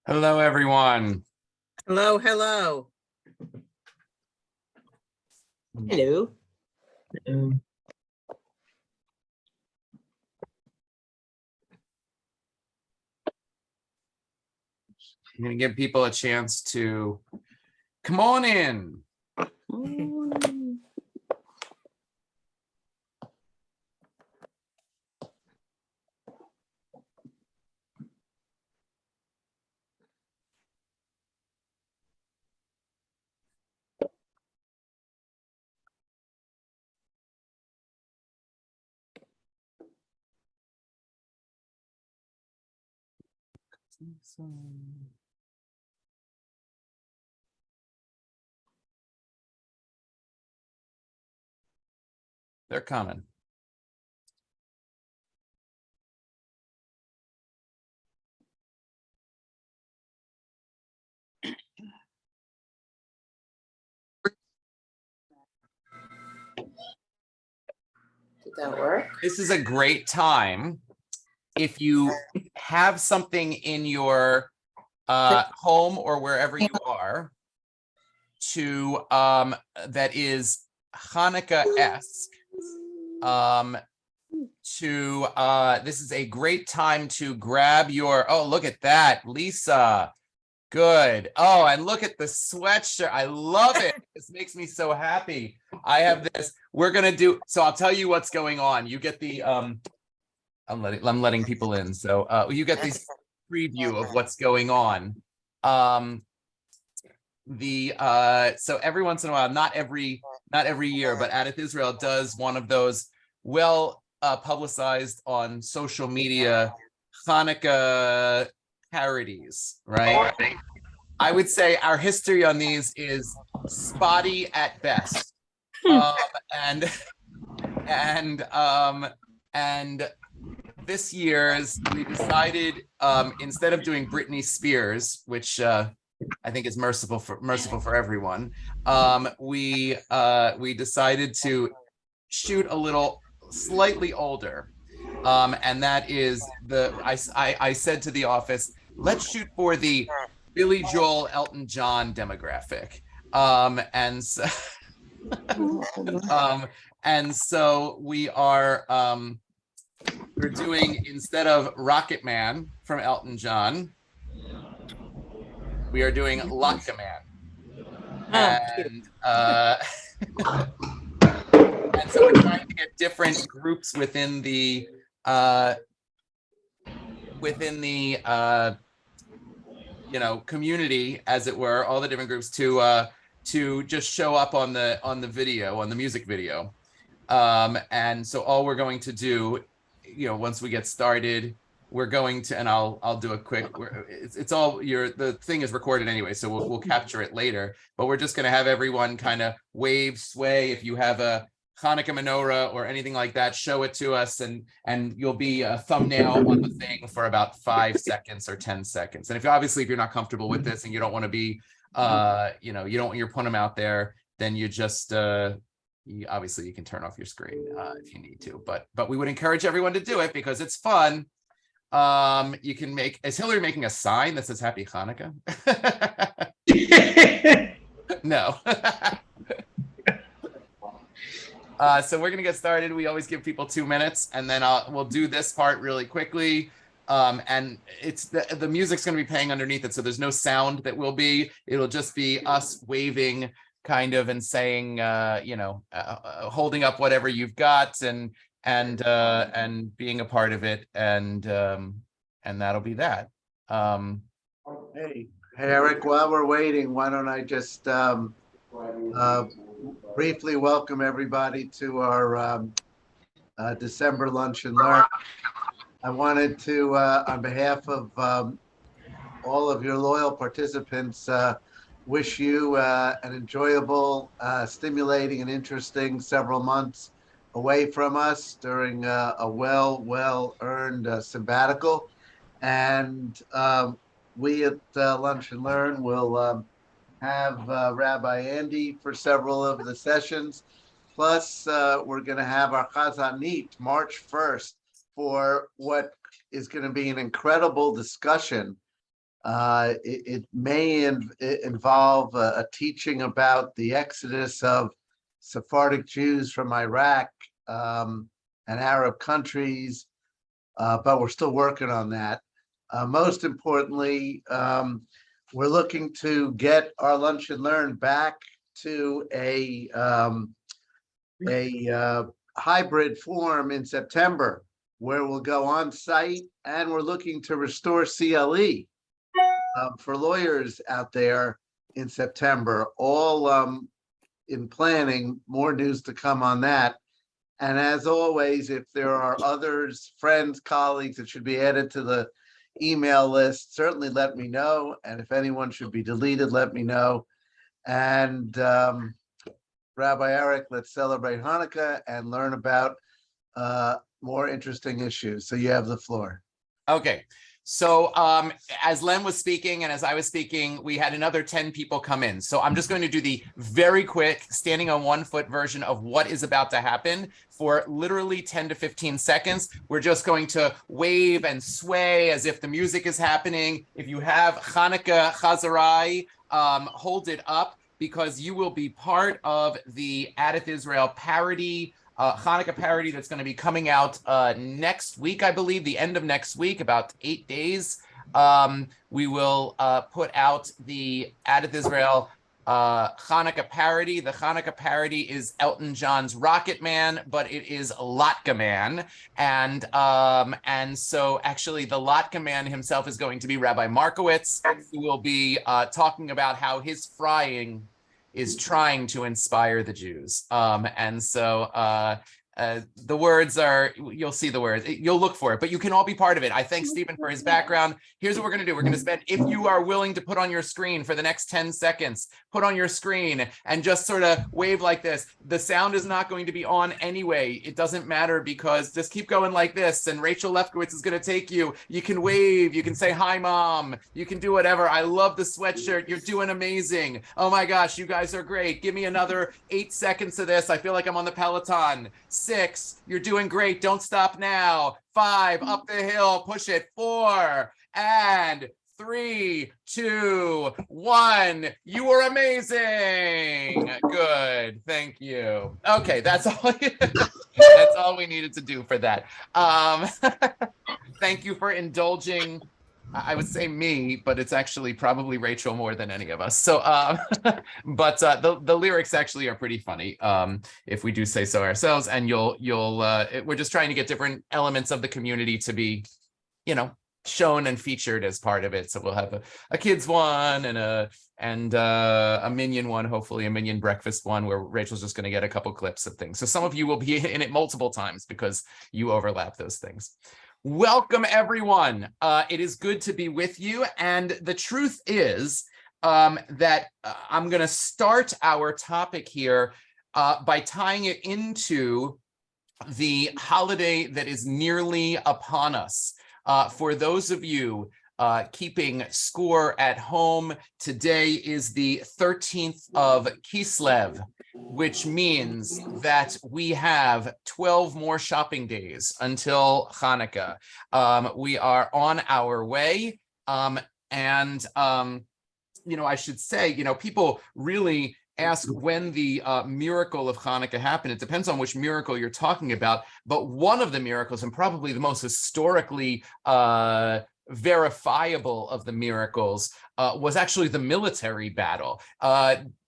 Hello, everyone. Hello, hello. Hello. I'm going to give people a chance to come on in. They're coming. Did that work? This is a great time if you have something in your home or wherever you are to that is Hanukkah-esque. This is a great time to grab your, oh, look at that, Lisa. Good. Oh, and look at the sweatshirt. I love it. This makes me so happy. I have this. We're gonna do. So I'll tell you what's going on. You get the I'm letting people in. So you get this preview of what's going on. So every once in a while, not every year, but Adith Israel does one of those publicized on social media Hanukkah parodies, right? I would say our history on these is spotty at best. And this year's we decided instead of doing Britney Spears, which I think is merciful for everyone, we decided to shoot a little slightly older. And that is I said to the office, let's shoot for the Billy Joel, Elton John demographic. And so we are we're doing, instead of Rocket Man from Elton John, we are doing Latka Man. And so we're trying to get different groups within the community, as it were, all the different groups to just show up on the video, on the music video. And so all we're going to do, once we get started, we're going to, and I'll do a quick, it's all the thing is recorded anyway, so we'll capture it later, but we're just going to have everyone kind of wave, sway. If you have a Hanukkah menorah or anything like that, show it to us, and you'll be a thumbnail on the thing for about 5 seconds or 10 seconds. And if you're not comfortable with this and you don't want to be, you don't want your punum out there, then you just, obviously you can turn off your screen if you need to, but we would encourage everyone to do it because it's fun. You can is Hillary making a sign that says Happy Hanukkah? No. So we're gonna get started. We always give people 2 minutes, and then we'll do this part really quickly. And it's the music's gonna be playing underneath it, so there's no sound that will be. It'll just be us waving, kind of, and saying, holding up whatever you've got, and being a part of it, and that'll be that. Hey, Eric, while we're waiting, why don't I just briefly welcome everybody to our December Lunch and Learn. I wanted to, on behalf of all of your loyal participants, wish you an enjoyable, stimulating, and interesting several months away from us during a well-earned sabbatical. And we at Lunch and Learn will have Rabbi Andy for several of the sessions. Plus, we're going to have our Chazanit March 1st for what is going to be an incredible discussion. It may involve a teaching about the exodus of Sephardic Jews from Iraq and Arab countries, but we're still working on that. Most importantly, we're looking to get our Lunch and Learn back to a hybrid form in September, where we'll go on site, and we're looking to restore CLE for lawyers out there in September. All in planning. More news to come on that. And as always, if there are others, friends, colleagues that should be added to the email list, certainly let me know. And if anyone should be deleted, let me know. And Rabbi Eric, let's celebrate Hanukkah and learn about more interesting issues. So you have the floor. Okay. So as Len was speaking and as I was speaking, we had another 10 people come in. So I'm just going to do the very quick standing on one foot version of what is about to happen for literally 10 to 15 seconds. We're just going to wave and sway as if the music is happening. If you have Hanukkah Chazarai, hold it up, because you will be part of the Adith Israel parody, Hanukkah parody that's going to be coming out next week, I believe, the end of next week, about 8 days. We will put out the Adith Israel Hanukkah parody. The Hanukkah parody is Elton John's Rocket Man, but it is Latka Man. And so actually the Latka Man himself is going to be Rabbi Markowitz, who will be talking about how his frying is trying to inspire the Jews. And so the words are, you'll see the words, you'll look for it, but you can all be part of it. I thank Stephen for his background. Here's what we're gonna do. We're gonna spend, if you are willing to put on your screen for the next 10 seconds, put on your screen and just sort of wave like this. The sound is not going to be on anyway. It doesn't matter, because just keep going like this, and Rachel Lefkowitz is gonna take you. You can wave, you can say, hi, mom. You can do whatever. I love the sweatshirt. You're doing amazing. Oh my gosh, you guys are great. Give me another 8 seconds of this. I feel like I'm on the Peloton. 6, you're doing great. Don't stop now. 5, up the hill, push it. 4, and 3, 2, 1. You were amazing. Good. Thank you. Okay, that's all. That's all we needed to do for that. Thank you for indulging. I would say me, but it's actually probably Rachel more than any of us. So, but the lyrics actually are pretty funny, if we do say so ourselves. And we're just trying to get different elements of the community to be, shown and featured as part of it. So we'll have a kids one and a Minion one, hopefully a Minion breakfast one, where Rachel's just going to get a couple clips of things. So some of you will be in it multiple times because you overlap those things. Welcome, everyone. It is good to be with you. And the truth is that I'm going to start our topic here by tying it into the holiday that is nearly upon us. For those of you keeping score at home, today is the 13th of Kislev, which means that we have 12 more shopping days until Hanukkah. We are on our way. I should say, people really ask when the miracle of Hanukkah happened. It depends on which miracle you're talking about. But one of the miracles, and probably the most historically verifiable of the miracles, was actually the military battle.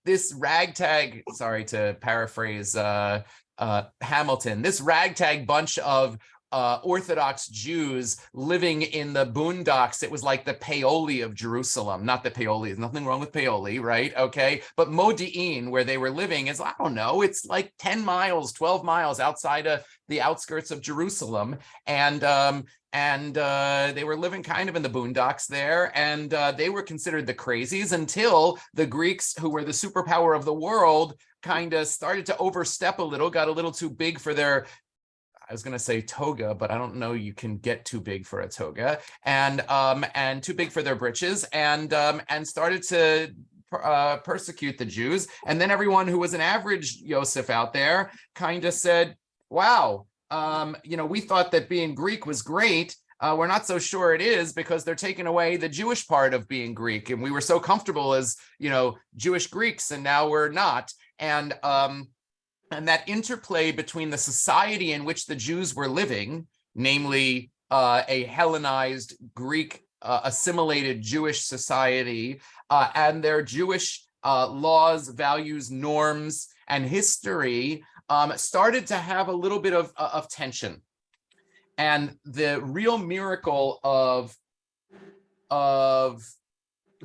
This ragtag, sorry to paraphrase Hamilton, this ragtag bunch of Orthodox Jews living in the boondocks. It was like the Paoli of Jerusalem. Not the Paoli, there's nothing wrong with Paoli, right? Okay. But Modi'in, where they were living, is, I don't know, it's like 10 miles, 12 miles outside of the outskirts of Jerusalem. And they were living kind of in the boondocks there. And they were considered the crazies until the Greeks, who were the superpower of the world, kind of started to overstep a little, got a little too big for their, I was going to say toga, but I don't know you can get too big for a toga, and too big for their britches, and started to persecute the Jews. And then everyone who was an average Yosef out there kind of said, wow, we thought that being Greek was great. We're not so sure it is, because they're taking away the Jewish part of being Greek. And we were so comfortable as, Jewish Greeks, and now we're not. And that interplay between the society in which the Jews were living, namely a Hellenized Greek assimilated Jewish society, and their Jewish laws, values, norms, and history started to have a little bit of tension. And the real miracle of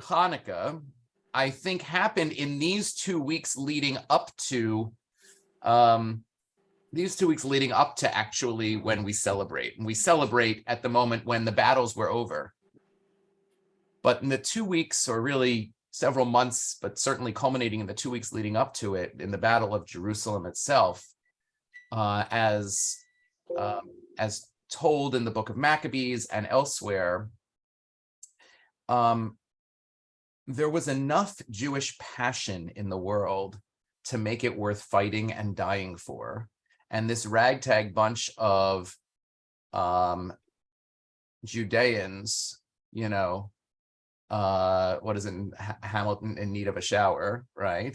Hanukkah, I think, happened in these 2 weeks leading up to actually when we celebrate. And we celebrate at the moment when the battles were over. But in the 2 weeks, or really several months, but certainly culminating in the 2 weeks leading up to it, in the Battle of Jerusalem itself, as told in the book of Maccabees and elsewhere, there was enough Jewish passion in the world to make it worth fighting and dying for. And this ragtag bunch of Judeans, what is it, Hamilton in need of a shower, right?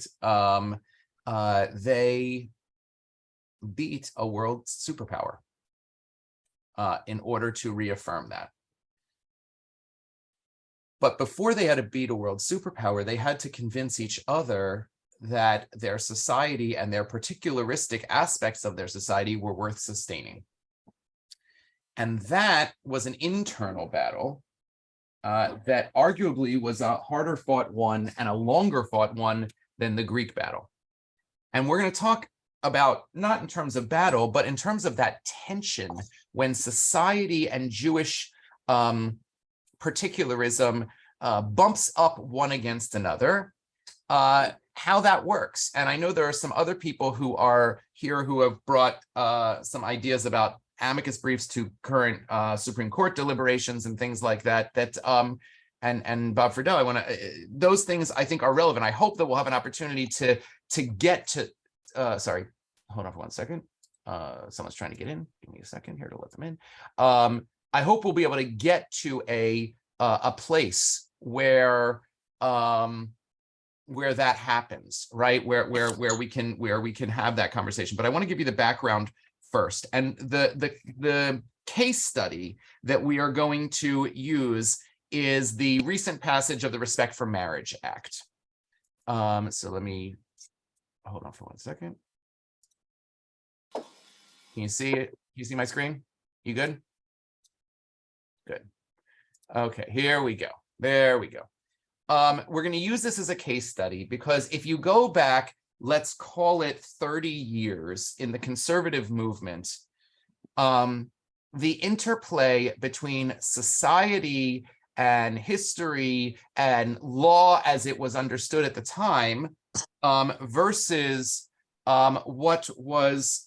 They beat a world superpower in order to reaffirm that. But before they had to beat a world superpower, they had to convince each other that their society and their particularistic aspects of their society were worth sustaining. And that was an internal battle that arguably was a harder fought one and a longer fought one than the Greek battle. And we're going to talk about, not in terms of battle, but in terms of that tension when society and Jewish particularism bumps up one against another, how that works. And I know there are some other people who are here who have brought some ideas about amicus briefs to current Supreme Court deliberations and things like that, and Bob Friedel, those things I think are relevant. I hope that we'll have an opportunity to get to, sorry, hold on for 1 second. Someone's trying to get in. Give me a second here to let them in. I hope we'll be able to get to a place where that happens, right? Where we can have that conversation. But I want to give you the background first. And the case study that we are going to use is the recent passage of the Respect for Marriage Act. So let me hold on for 1 second. Can you see it? Can you see my screen? You good? Good. Okay, here we go. There we go. We're going to use this as a case study because if you go back, let's call it 30 years in the conservative movement, the interplay between society and history and law as it was understood at the time versus what was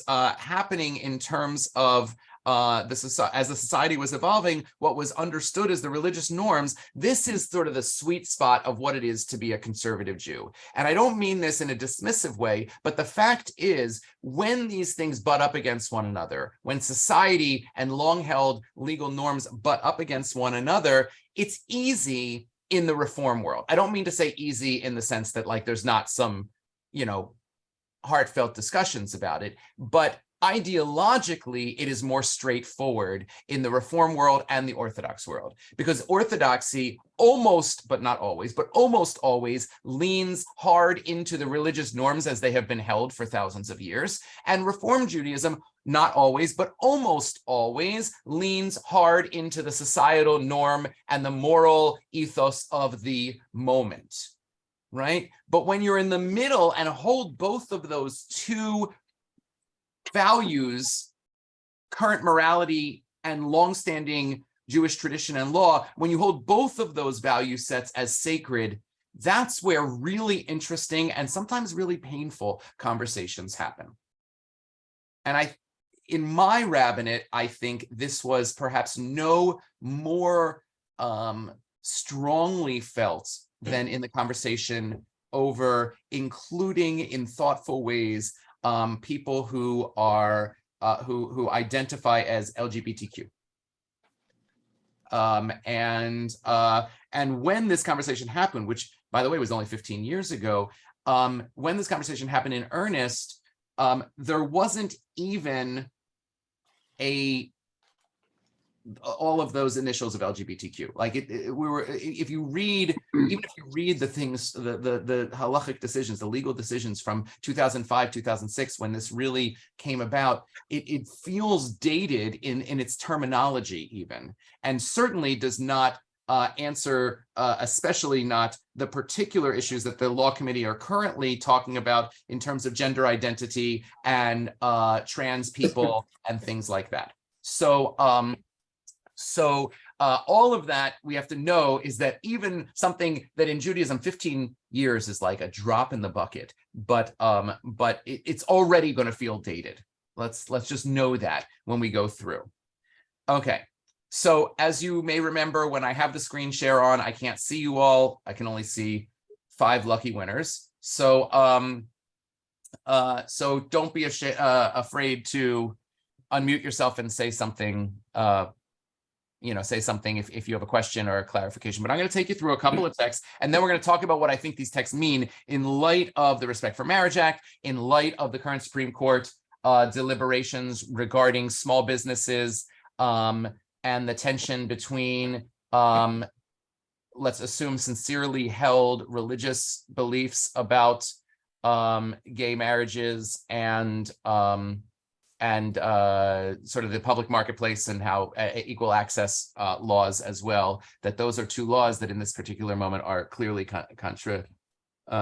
happening in terms of as the society was evolving, what was understood as the religious norms. This is sort of the sweet spot of what it is to be a conservative Jew. And I don't mean this in a dismissive way, but the fact is, when these things butt up against one another, when society and long-held legal norms butt up against one another, it's easy in the reform world. I don't mean to say easy in the sense that like there's not some, heartfelt discussions about it, but ideologically, it is more straightforward in the Reform world and the Orthodox world, because Orthodoxy almost, but not always, but almost always leans hard into the religious norms as they have been held for thousands of years. And Reform Judaism, not always, but almost always leans hard into the societal norm and the moral ethos of the moment, right? But when you're in the middle and hold both of those two values, current morality and longstanding Jewish tradition and law, when you hold both of those value sets as sacred, that's where really interesting and sometimes really painful conversations happen. And in my rabbinate, I think this was perhaps no more strongly felt than in the conversation over including in thoughtful ways people who are who identify as LGBTQ. And when this conversation happened, which by the way was only 15 years ago, when this conversation happened in earnest, there wasn't even all of those initials of LGBTQ. Like if you read, even if you read the things, the halachic decisions, the legal decisions from 2005, 2006, when this really came about, it feels dated in its terminology even, and certainly does not answer, especially not the particular issues that the law committee are currently talking about in terms of gender identity and trans people and things like that. So all of that we have to know is that even something that in Judaism 15 years is like a drop in the bucket, but it's already going to feel dated. Let's just know that when we go through. Okay. So as you may remember, when I have the screen share on, I can't see you all. I can only see 5 lucky winners. So so don't be afraid to unmute yourself and say something. Say something if you have a question or a clarification. But I'm going to take you through a couple of texts, and then we're going to talk about what I think these texts mean in light of the Respect for Marriage Act, in light of the current Supreme Court deliberations regarding small businesses, and the tension between, let's assume, sincerely held religious beliefs about gay marriages and sort of the public marketplace and how equal access laws as well, that those are 2 laws that in this particular moment are clearly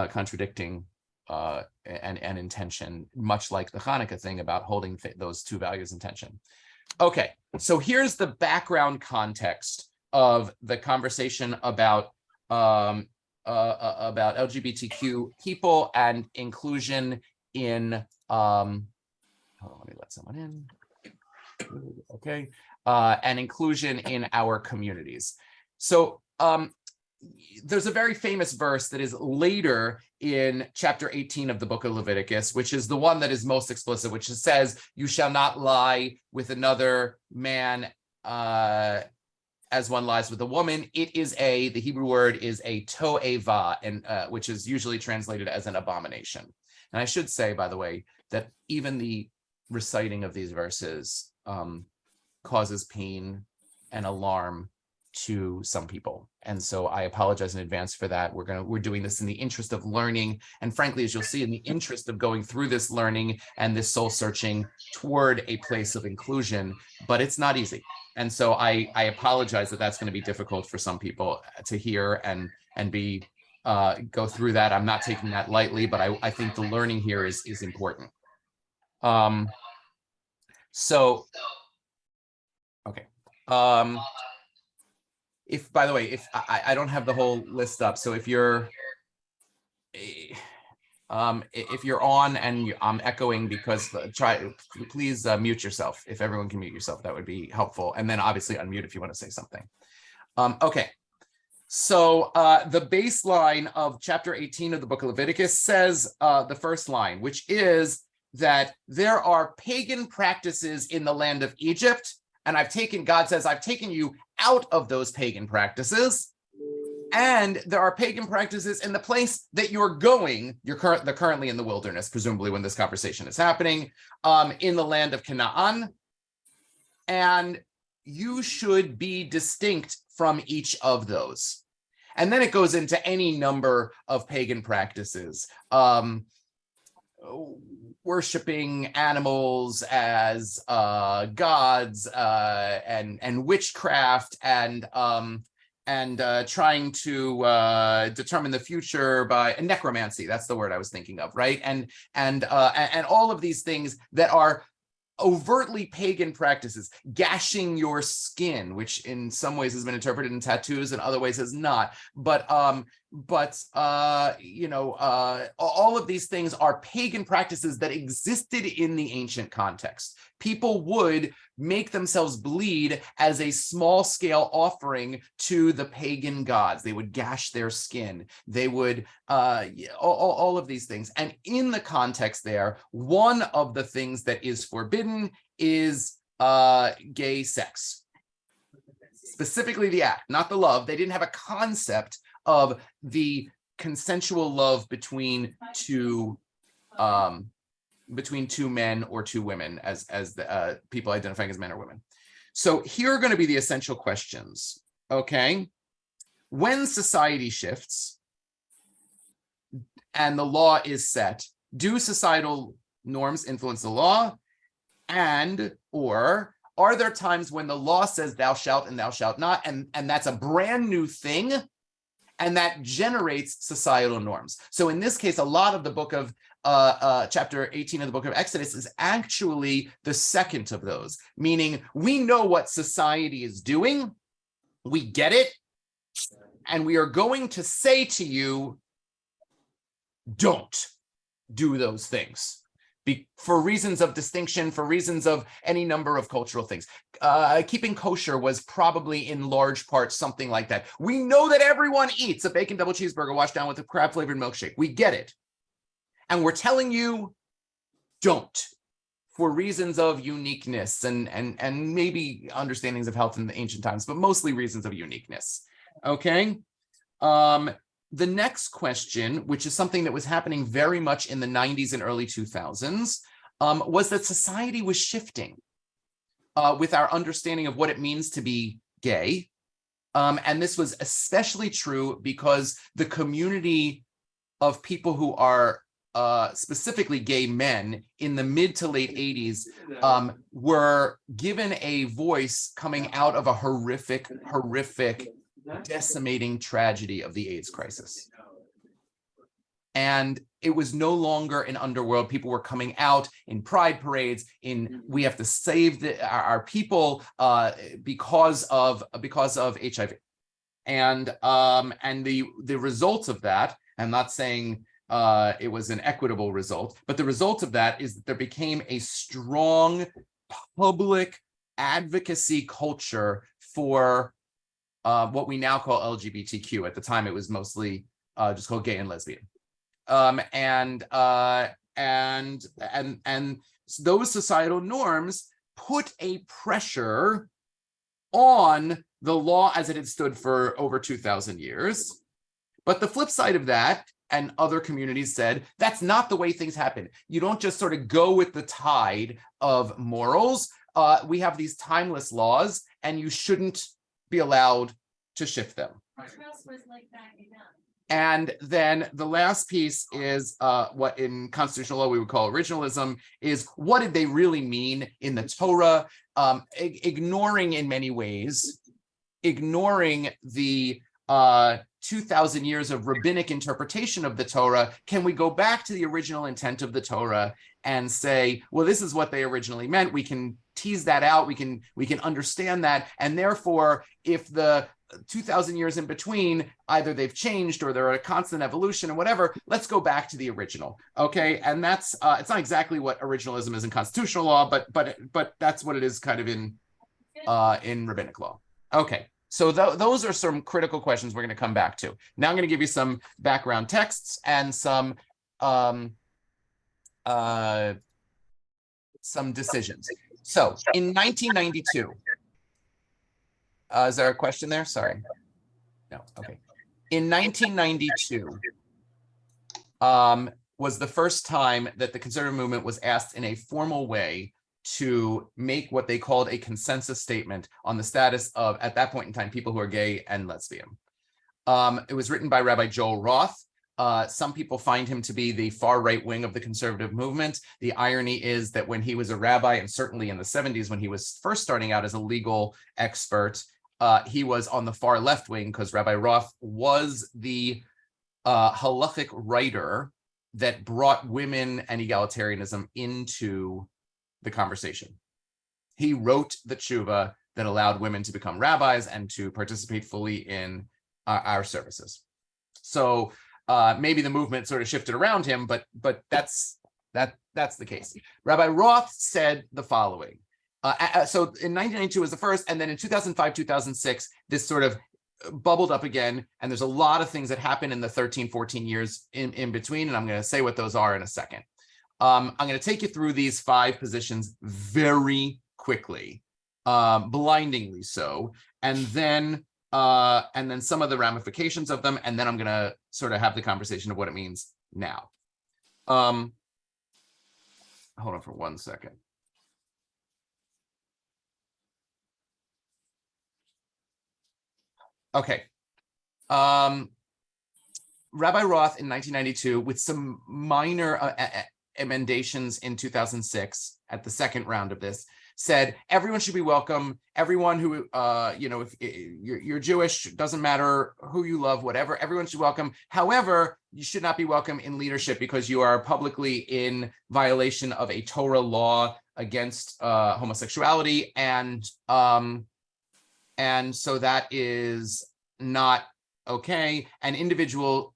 contradicting and in tension, much like the Hanukkah thing about holding those 2 values in tension. Okay, so here's the background context of the conversation about LGBTQ people and inclusion in hold on, let me let someone in. Okay, and inclusion in our communities. So there's a very famous verse that is later in chapter 18 of the book of Leviticus, which is the one that is most explicit, which says, "You shall not lie with another man as one lies with a woman." It is the Hebrew word is a to'eva, and which is usually translated as an abomination. And I should say, by the way, that even the reciting of these verses causes pain and alarm to some people, and so I apologize in advance for that. We're doing this in the interest of learning, and frankly, as you'll see, in the interest of going through this learning and this soul searching toward a place of inclusion, but it's not easy. And so I apologize that that's going to be difficult for some people to hear and be go through that. I'm not taking that lightly, but I think the learning here is important. So, okay. If, by the way, if I don't have the whole list up, so if you're on and I'm echoing because please mute yourself. If everyone can mute yourself, that would be helpful. And then obviously unmute if you want to say something. Okay. So the baseline of chapter 18 of the book of Leviticus says the first line, which is that there are pagan practices in the land of Egypt, and God says, I've taken you out of those pagan practices, and there are pagan practices in the place that you're going. They're currently in the wilderness, presumably when this conversation is happening, in the land of Canaan, and you should be distinct from each of those. And then it goes into any number of pagan practices, worshiping animals as gods, and witchcraft, and trying to determine the future by necromancy. That's the word I was thinking of, right? And all of these things that are overtly pagan practices, gashing your skin, which in some ways has been interpreted in tattoos and other ways has not, but all of these things are pagan practices that existed in the ancient context. People would make themselves bleed as a small scale offering to the pagan gods. They would gash their skin. They would, all of these things. And in the context there, one of the things that is forbidden is gay sex. Specifically the act, not the love. They didn't have a concept of the consensual love between two men or two women as the people identifying as men or women. So here are going to be the essential questions. Okay, when society shifts and the law is set, do societal norms influence the law, and or are there times when the law says thou shalt and thou shalt not, and that's a brand new thing, and that generates societal norms? So in this case, a lot of the book of chapter 18 of the book of Exodus is actually the second of those, meaning we know what society is doing, we get it, and we are going to say to you, don't do those things. For reasons of distinction, for reasons of any number of cultural things. Keeping kosher was probably in large part something like that. We know that everyone eats a bacon double cheeseburger washed down with a crab flavored milkshake. We get it. And we're telling you, don't, for reasons of uniqueness and maybe understandings of health in the ancient times, but mostly reasons of uniqueness. Okay. The next question, which is something that was happening very much in the 90s and early 2000s, was that society was shifting with our understanding of what it means to be gay. And this was especially true because the community of people who are specifically gay men in the mid to late 80s were given a voice coming out of a horrific decimating tragedy of the AIDS crisis. And it was no longer an underworld. People were coming out in pride parades, in we have to save our people because of HIV. And the result of that, I'm not saying it was an equitable result, but the result of that is that there became a strong public advocacy culture for what we now call LGBTQ. At the time, it was mostly just called gay and lesbian. And those societal norms put a pressure on the law as it had stood for over 2,000 years. But the flip side of that, and other communities said, that's not the way things happen. You don't just sort of go with the tide of morals. We have these timeless laws, and you shouldn't be allowed to shift them. And then the last piece is what in constitutional law we would call originalism, is what did they really mean in the Torah, ignoring in many ways, ignoring the 2,000 years of rabbinic interpretation of the Torah. Can we go back to the original intent of the Torah and say, well, this is what they originally meant. We can tease that out. We can understand that. And therefore, if the 2,000 years in between, either they've changed or they're a constant evolution or whatever, let's go back to the original. Okay. And that's, it's not exactly what originalism is in constitutional law, but that's what it is kind of in rabbinic law. Okay. So those are some critical questions we're going to come back to. Now I'm going to give you some background texts and some decisions. So in 1992, is there a question there? Sorry. No. Okay. In 1992 was the first time that the conservative movement was asked in a formal way to make what they called a consensus statement on the status of, at that point in time, people who are gay and lesbian. It was written by Rabbi Joel Roth. Some people find him to be the far right wing of the conservative movement. The irony is that when he was a rabbi, and certainly in the 70s, when he was first starting out as a legal expert, he was on the far left wing, because Rabbi Roth was the halachic writer that brought women and egalitarianism into the conversation. He wrote the tshuva that allowed women to become rabbis and to participate fully in our services. So maybe the movement sort of shifted around him, but that's the case. Rabbi Roth said the following. So in 1992 was the first, and then in 2005, 2006, this sort of bubbled up again. And there's a lot of things that happen in the 13, 14 years in between. And I'm going to say what those are in a second. I'm going to take you through these 5 positions very quickly, blindingly so, and then some of the ramifications of them, and then I'm going to sort of have the conversation of what it means now. Hold on for 1 second. Okay. Rabbi Roth in 1992, with some minor emendations in 2006 at the second round of this, said everyone should be welcome. Everyone who, if you're Jewish, doesn't matter who you love, whatever, everyone should welcome. However, you should not be welcome in leadership because you are publicly in violation of a Torah law against homosexuality, and so that is not okay. And individual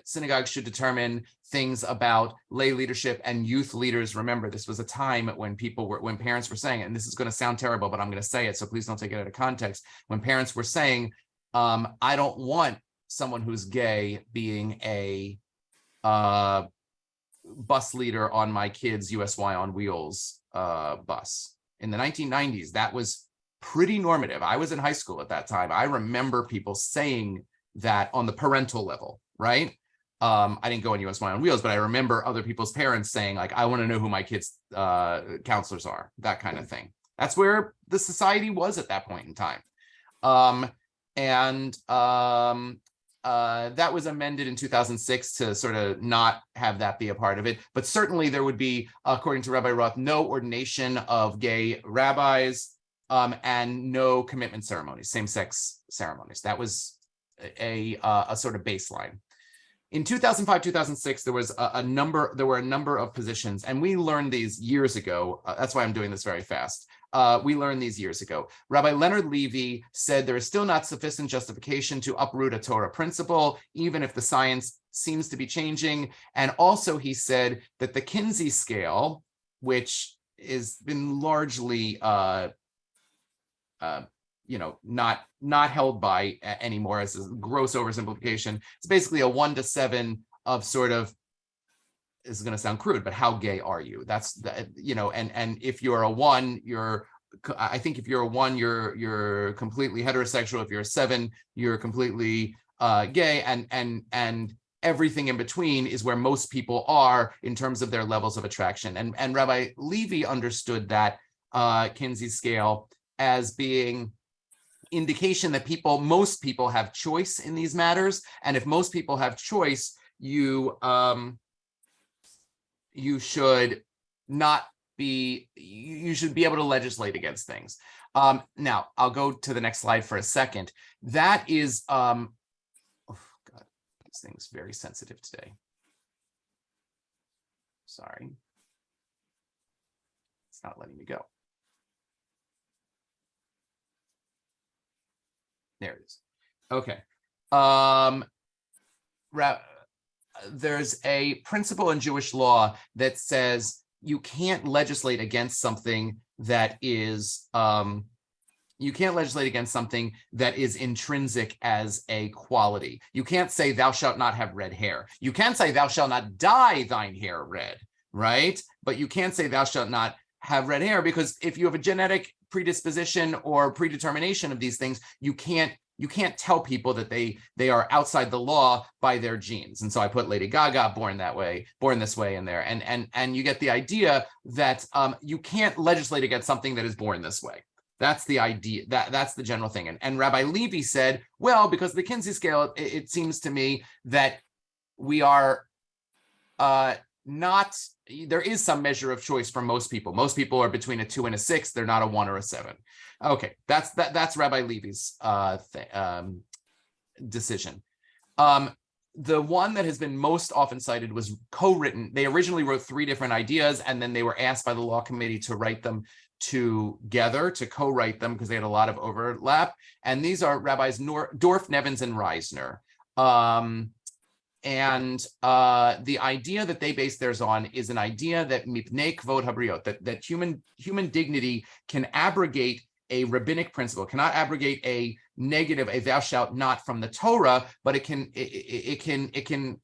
synagogues should determine things about lay leadership and youth leaders. Remember, this was a time when when parents were saying, and this is going to sound terrible, but I'm going to say it, so please don't take it out of context. When parents were saying, I don't want someone who's gay being a bus leader on my kids' USY on Wheels bus. In the 1990s, that was pretty normative. I was in high school at that time. I remember people saying that on the parental level, right? I didn't go on USY on Wheels, but I remember other people's parents saying, like, I want to know who my kids' counselors are, that kind of thing. That's where the society was at that point in time. That was amended in 2006 to sort of not have that be a part of it. But certainly there would be, according to Rabbi Roth, no ordination of gay rabbis, and no commitment ceremonies, same-sex ceremonies. That was a sort of baseline. In 2005, 2006, there were a number of positions, and we learned these years ago. That's why I'm doing this very fast. We learned these years ago. Rabbi Leonard Levy said there is still not sufficient justification to uproot a Torah principle, even if the science seems to be changing. And also he said that the Kinsey scale, which has been largely not held by anymore as a gross oversimplification. It's basically a 1 to 7 of sort of, this is going to sound crude, but how gay are you? That's the, and if you're a 1, I think if you're a 1, you're completely heterosexual. If you're a 7, you're completely gay, and everything in between is where most people are in terms of their levels of attraction. And Rabbi Levy understood that Kinsey scale as being indication that most people have choice in these matters. And if most people have choice, you should be able to legislate against things. Now I'll go to the next slide for a second. That is, oh God, this thing's very sensitive today. Sorry. It's not letting me go. There it is. Okay. There's a principle in Jewish law that says you can't legislate against something that is intrinsic as a quality. You can't say thou shalt not have red hair. You can say thou shalt not dye thine hair red, right? But you can't say thou shalt not have red hair, because if you have a genetic predisposition or predetermination of these things, you can't tell people that they are outside the law by their genes. And so I put Lady Gaga, born this way in there. And you get the idea that you can't legislate against something that is born this way. That's the idea, that's the general thing. And Rabbi Levy said, well, because of the Kinsey scale, it seems to me that we are there is some measure of choice for most people. Most people are between a 2 and a 6. They're not a 1 or a 7. Okay, that's Rabbi Levy's decision. The one that has been most often cited was co-written. They originally wrote 3 different ideas, and then they were asked by the law committee to write them together, to co-write them, because they had a lot of overlap. And these are Rabbis Dorf, Nevins, and Reisner. The idea that they base theirs on is an idea that mipnei kvod habriot, that human dignity can abrogate a rabbinic principle, cannot abrogate a negative, a thou shalt not from the Torah, but it can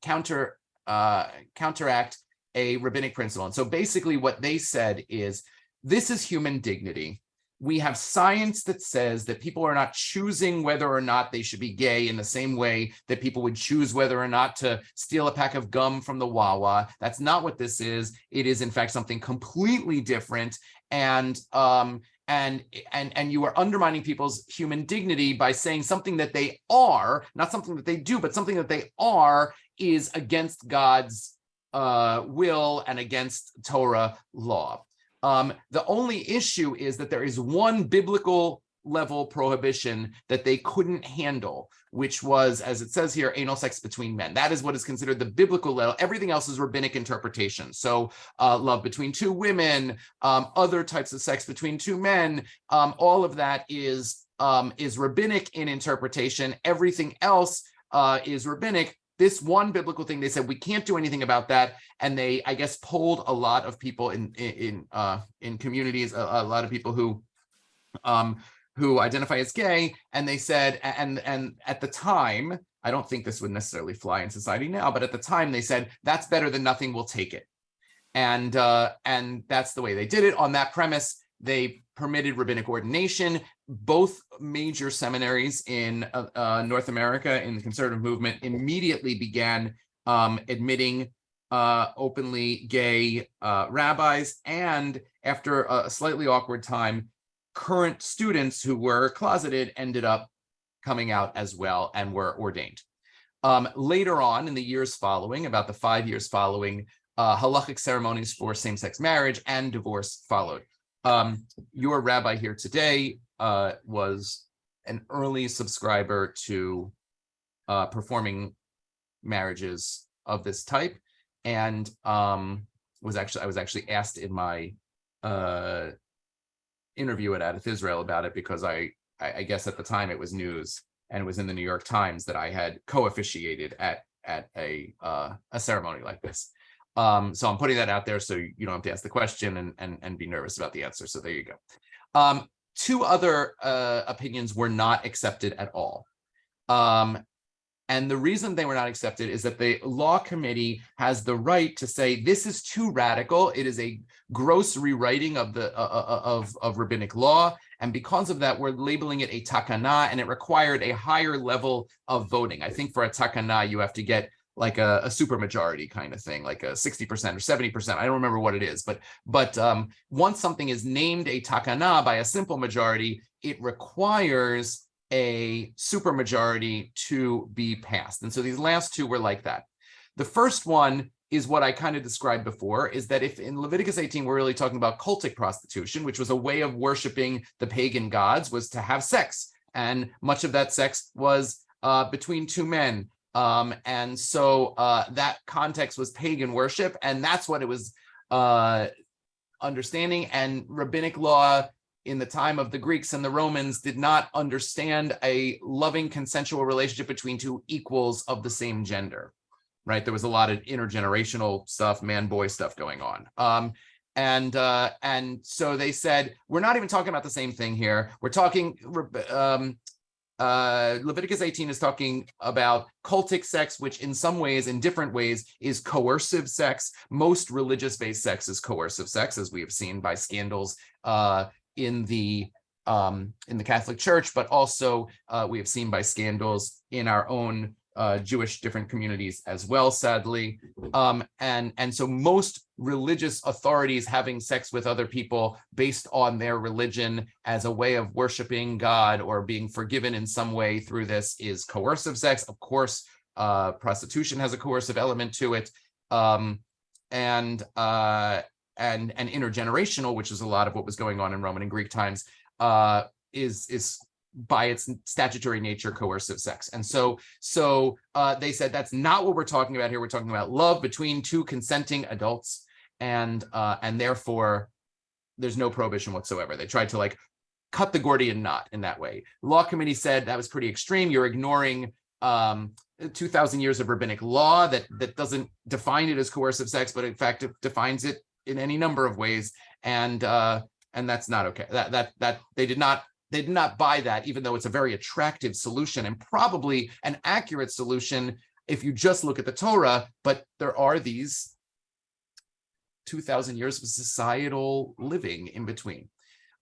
counteract a rabbinic principle. And so basically what they said is, this is human dignity. We have science that says that people are not choosing whether or not they should be gay in the same way that people would choose whether or not to steal a pack of gum from the Wawa. That's not what this is. It is in fact something completely different. And you are undermining people's human dignity by saying something that they are, not something that they do, but something that they are is against God's will and against Torah law. The only issue is that there is one biblical level prohibition that they couldn't handle, which was, as it says here, anal sex between men. That is what is considered the biblical level. Everything else is rabbinic interpretation. So love between two women, other types of sex between two men, all of that is rabbinic in interpretation. Everything else is rabbinic. This one biblical thing, they said we can't do anything about that, and they, I guess, polled a lot of people in communities, a lot of people who identify as gay, and they said, and at the time, I don't think this would necessarily fly in society now, but at the time they said that's better than nothing. We'll take it, and that's the way they did it. On that premise, they permitted rabbinic ordination. Both major seminaries in North America in the conservative movement immediately began admitting openly gay rabbis. And after a slightly awkward time, current students who were closeted ended up coming out as well and were ordained. Later on in the years following, about the 5 years following, halachic ceremonies for same-sex marriage and divorce followed. Your rabbi here today was an early subscriber to performing marriages of this type, and I was actually asked in my interview at Adath Israel about it, because I guess at the time it was news and it was in the New York Times that I had co-officiated at a ceremony like this. So I'm putting that out there so you don't have to ask the question and be nervous about the answer. So there you go. Two other opinions were not accepted at all. And the reason they were not accepted is that the law committee has the right to say this is too radical. It is a gross rewriting of the of rabbinic law, and because of that, we're labeling it a takana, and it required a higher level of voting. I think for a takana, you have to get like a supermajority kind of thing, like a 60% or 70%. I don't remember what it is, but once something is named a takana by a simple majority, it requires a supermajority to be passed. And so these last two were like that. The first one is what I kind of described before, is that if in Leviticus 18, we're really talking about cultic prostitution, which was a way of worshiping the pagan gods, was to have sex. And much of that sex was between two men. And so that context was pagan worship, and that's what it was understanding. And rabbinic law in the time of the Greeks and the Romans did not understand a loving consensual relationship between two equals of the same gender, right? There was a lot of intergenerational stuff, man-boy stuff going on. And so they said, we're not even talking about the same thing here. We're talking, Leviticus 18 is talking about cultic sex, which in some ways, in different ways, is coercive sex. Most religious-based sex is coercive sex, as we have seen by scandals in the Catholic Church, but also we have seen by scandals in our own Jewish different communities as well, sadly. And so most religious authorities having sex with other people based on their religion as a way of worshiping God or being forgiven in some way through this is coercive sex. Of course, prostitution has a coercive element to it. And intergenerational, which is a lot of what was going on in Roman and Greek times, is by its statutory nature coercive sex. And so they said that's not what we're talking about here. We're talking about love between two consenting adults, and therefore there's no prohibition whatsoever. They tried to like cut the Gordian knot in that way. The law committee said that was pretty extreme. You're ignoring 2,000 years of rabbinic law that doesn't define it as coercive sex, but in fact it defines it in any number of ways, and that's not okay. That they did not buy that, even though it's a very attractive solution and probably an accurate solution if you just look at the Torah. But there are these 2,000 years of societal living in between.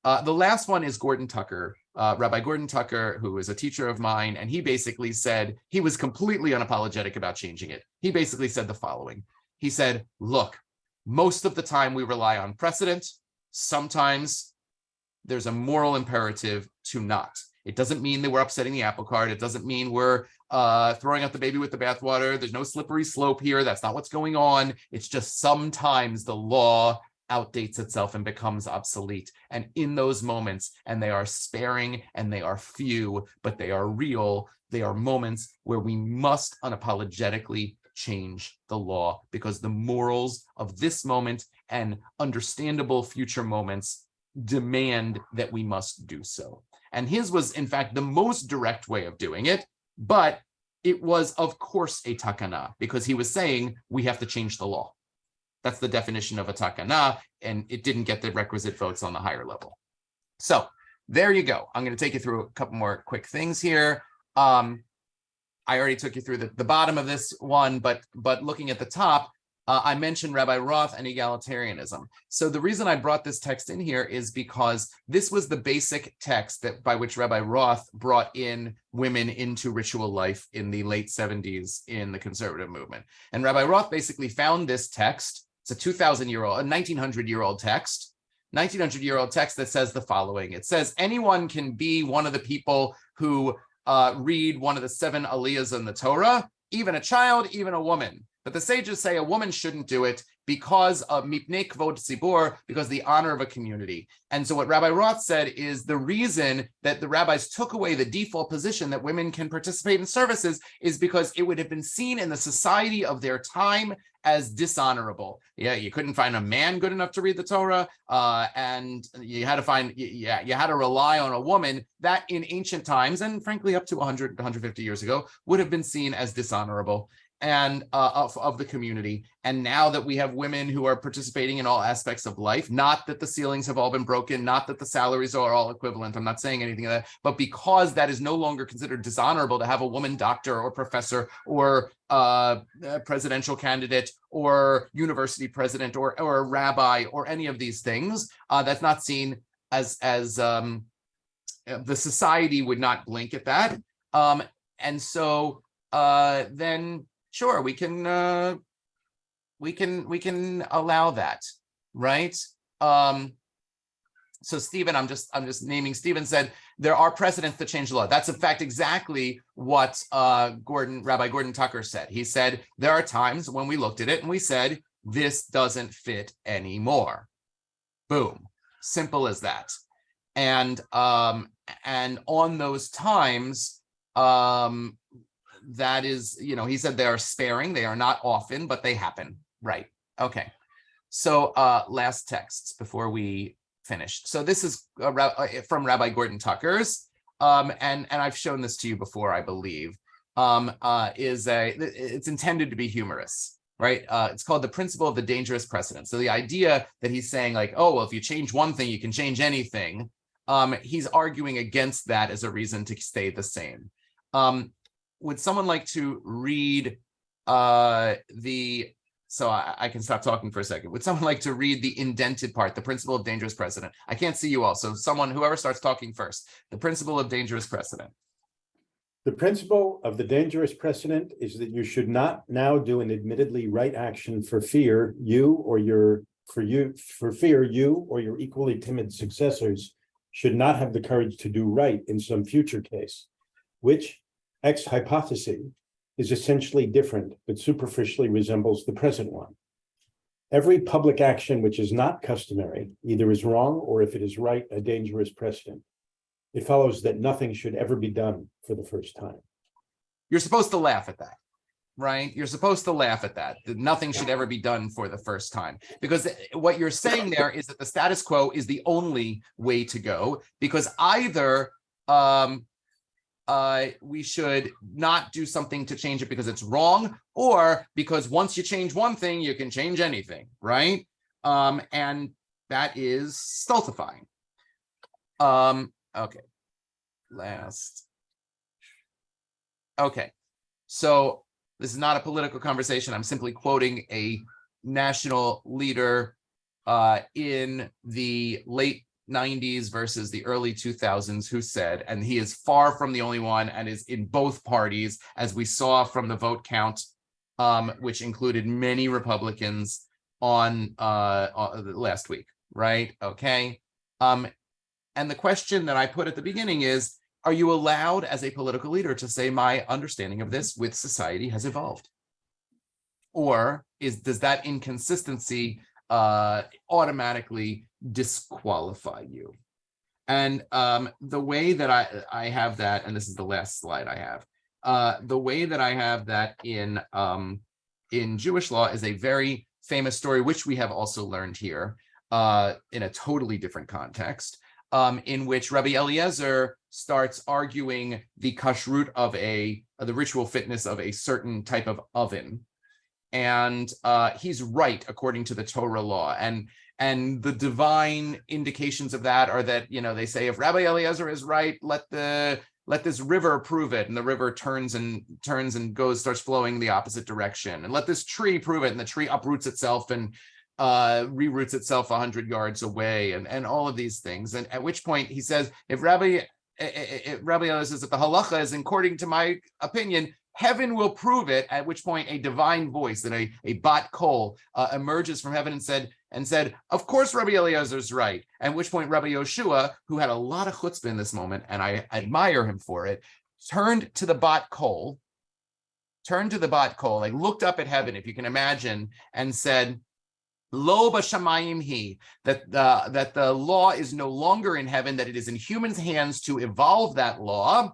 The last one is Gordon Tucker, Rabbi Gordon Tucker, who is a teacher of mine, and he basically said, he was completely unapologetic about changing it. He basically said the following. He said, look, most of the time we rely on precedent. Sometimes there's a moral imperative to not. It doesn't mean that we're upsetting the apple cart. It doesn't mean we're throwing out the baby with the bathwater. There's no slippery slope here. That's not what's going on. It's just sometimes the law outdates itself and becomes obsolete. And in those moments, and they are sparing and they are few, but they are real, they are moments where we must unapologetically change the law, because the morals of this moment and understandable future moments demand that we must do so. And his was, in fact, the most direct way of doing it, but it was, of course, a takana, because he was saying we have to change the law. That's the definition of a takana, and it didn't get the requisite votes on the higher level. So there you go. I'm going to take you through a couple more quick things here. I already took you through the bottom of this one, but looking at the top, I mentioned Rabbi Roth and egalitarianism. So the reason I brought this text in here is because this was the basic text that by which Rabbi Roth brought in women into ritual life in the late 70s in the conservative movement. And Rabbi Roth basically found this text. It's a 1900-year-old text. 1900-year-old text that says the following. It says, anyone can be one of the people who read one of the 7 aliyahs in the Torah, even a child, even a woman. But the sages say a woman shouldn't do it because of mipnei kvod tzibur, because the honor of a community. And so what Rabbi Roth said is the reason that the rabbis took away the default position that women can participate in services is because it would have been seen in the society of their time as dishonorable. Yeah, you couldn't find a man good enough to read the Torah, and you had to find, you had to rely on a woman that in ancient times, and frankly up to 100, 150 years ago, would have been seen as dishonorable and of the community. And now that we have women who are participating in all aspects of life, not that the ceilings have all been broken, not that the salaries are all equivalent, I'm not saying anything of that, but because that is no longer considered dishonorable to have a woman doctor or professor or presidential candidate or university president or a rabbi or any of these things, that's not seen as the society would not blink at that. And so then sure, we can allow that, right? So Stephen, I'm just naming. Stephen said there are precedents to change the law. That's in fact exactly what Rabbi Gordon Tucker said. He said there are times when we looked at it and we said this doesn't fit anymore. Boom, simple as that. And on those times, that is, he said they are sparing, they are not often, but they happen. Right. Okay. So last texts before we finish. So this is from Rabbi Gordon Tucker's, and I've shown this to you before, I believe. It's intended to be humorous, right? It's called the principle of the dangerous precedent. So the idea that he's saying like, oh, well, if you change one thing, you can change anything. He's arguing against that as a reason to stay the same. Would someone like to read so I can stop talking for a second. Would someone like to read the indented part, the principle of dangerous precedent? I can't see you all, so whoever starts talking first. The principle of dangerous precedent. The principle of the dangerous precedent is that you should not now do an admittedly right action for fear you or your equally timid successors should not have the courage to do right in some future case, which ex hypothesis is essentially different, but superficially resembles the present one. Every public action which is not customary either is wrong or, if it is right, a dangerous precedent. It follows that nothing should ever be done for the first time. You're supposed to laugh at that, right? You're supposed to laugh at that nothing should ever be done for the first time. Because what you're saying there is that the status quo is the only way to go, because either we should not do something to change it because it's wrong, or because once you change one thing, you can change anything, right? And that is stultifying. Okay, last. Okay, so this is not a political conversation. I'm simply quoting a national leader in the late 90s versus the early 2000s who said, and he is far from the only one and is in both parties, as we saw from the vote count, which included many Republicans on last week, right? Okay. And the question that I put at the beginning is, are you allowed as a political leader to say my understanding of this with society has evolved? Or does that inconsistency automatically disqualify you? And the way that I have that, and this is the last slide I have, the way that I have that in Jewish law is a very famous story, which we have also learned here in a totally different context, in which Rabbi Eliezer starts arguing the kashrut of the ritual fitness of a certain type of oven. And he's right according to the Torah law, and the divine indications of that are that, you know, they say if Rabbi Eliezer is right, let this river prove it, and the river turns and starts flowing the opposite direction, and let this tree prove it, and the tree uproots itself and reroots itself 100 yards away, and all of these things. And at which point he says, if Rabbi Eliezer says that the halacha is according to my opinion, heaven will prove it, at which point a divine voice and a bat kol emerges from heaven and said, of course Rabbi Eliezer's right. At which point Rabbi Yoshua, who had a lot of chutzpah in this moment, and I admire him for it, turned to the bat kol, like looked up at heaven, if you can imagine, and said, Lo b'shamayim hi, that the law is no longer in heaven, that it is in humans' hands to evolve that law.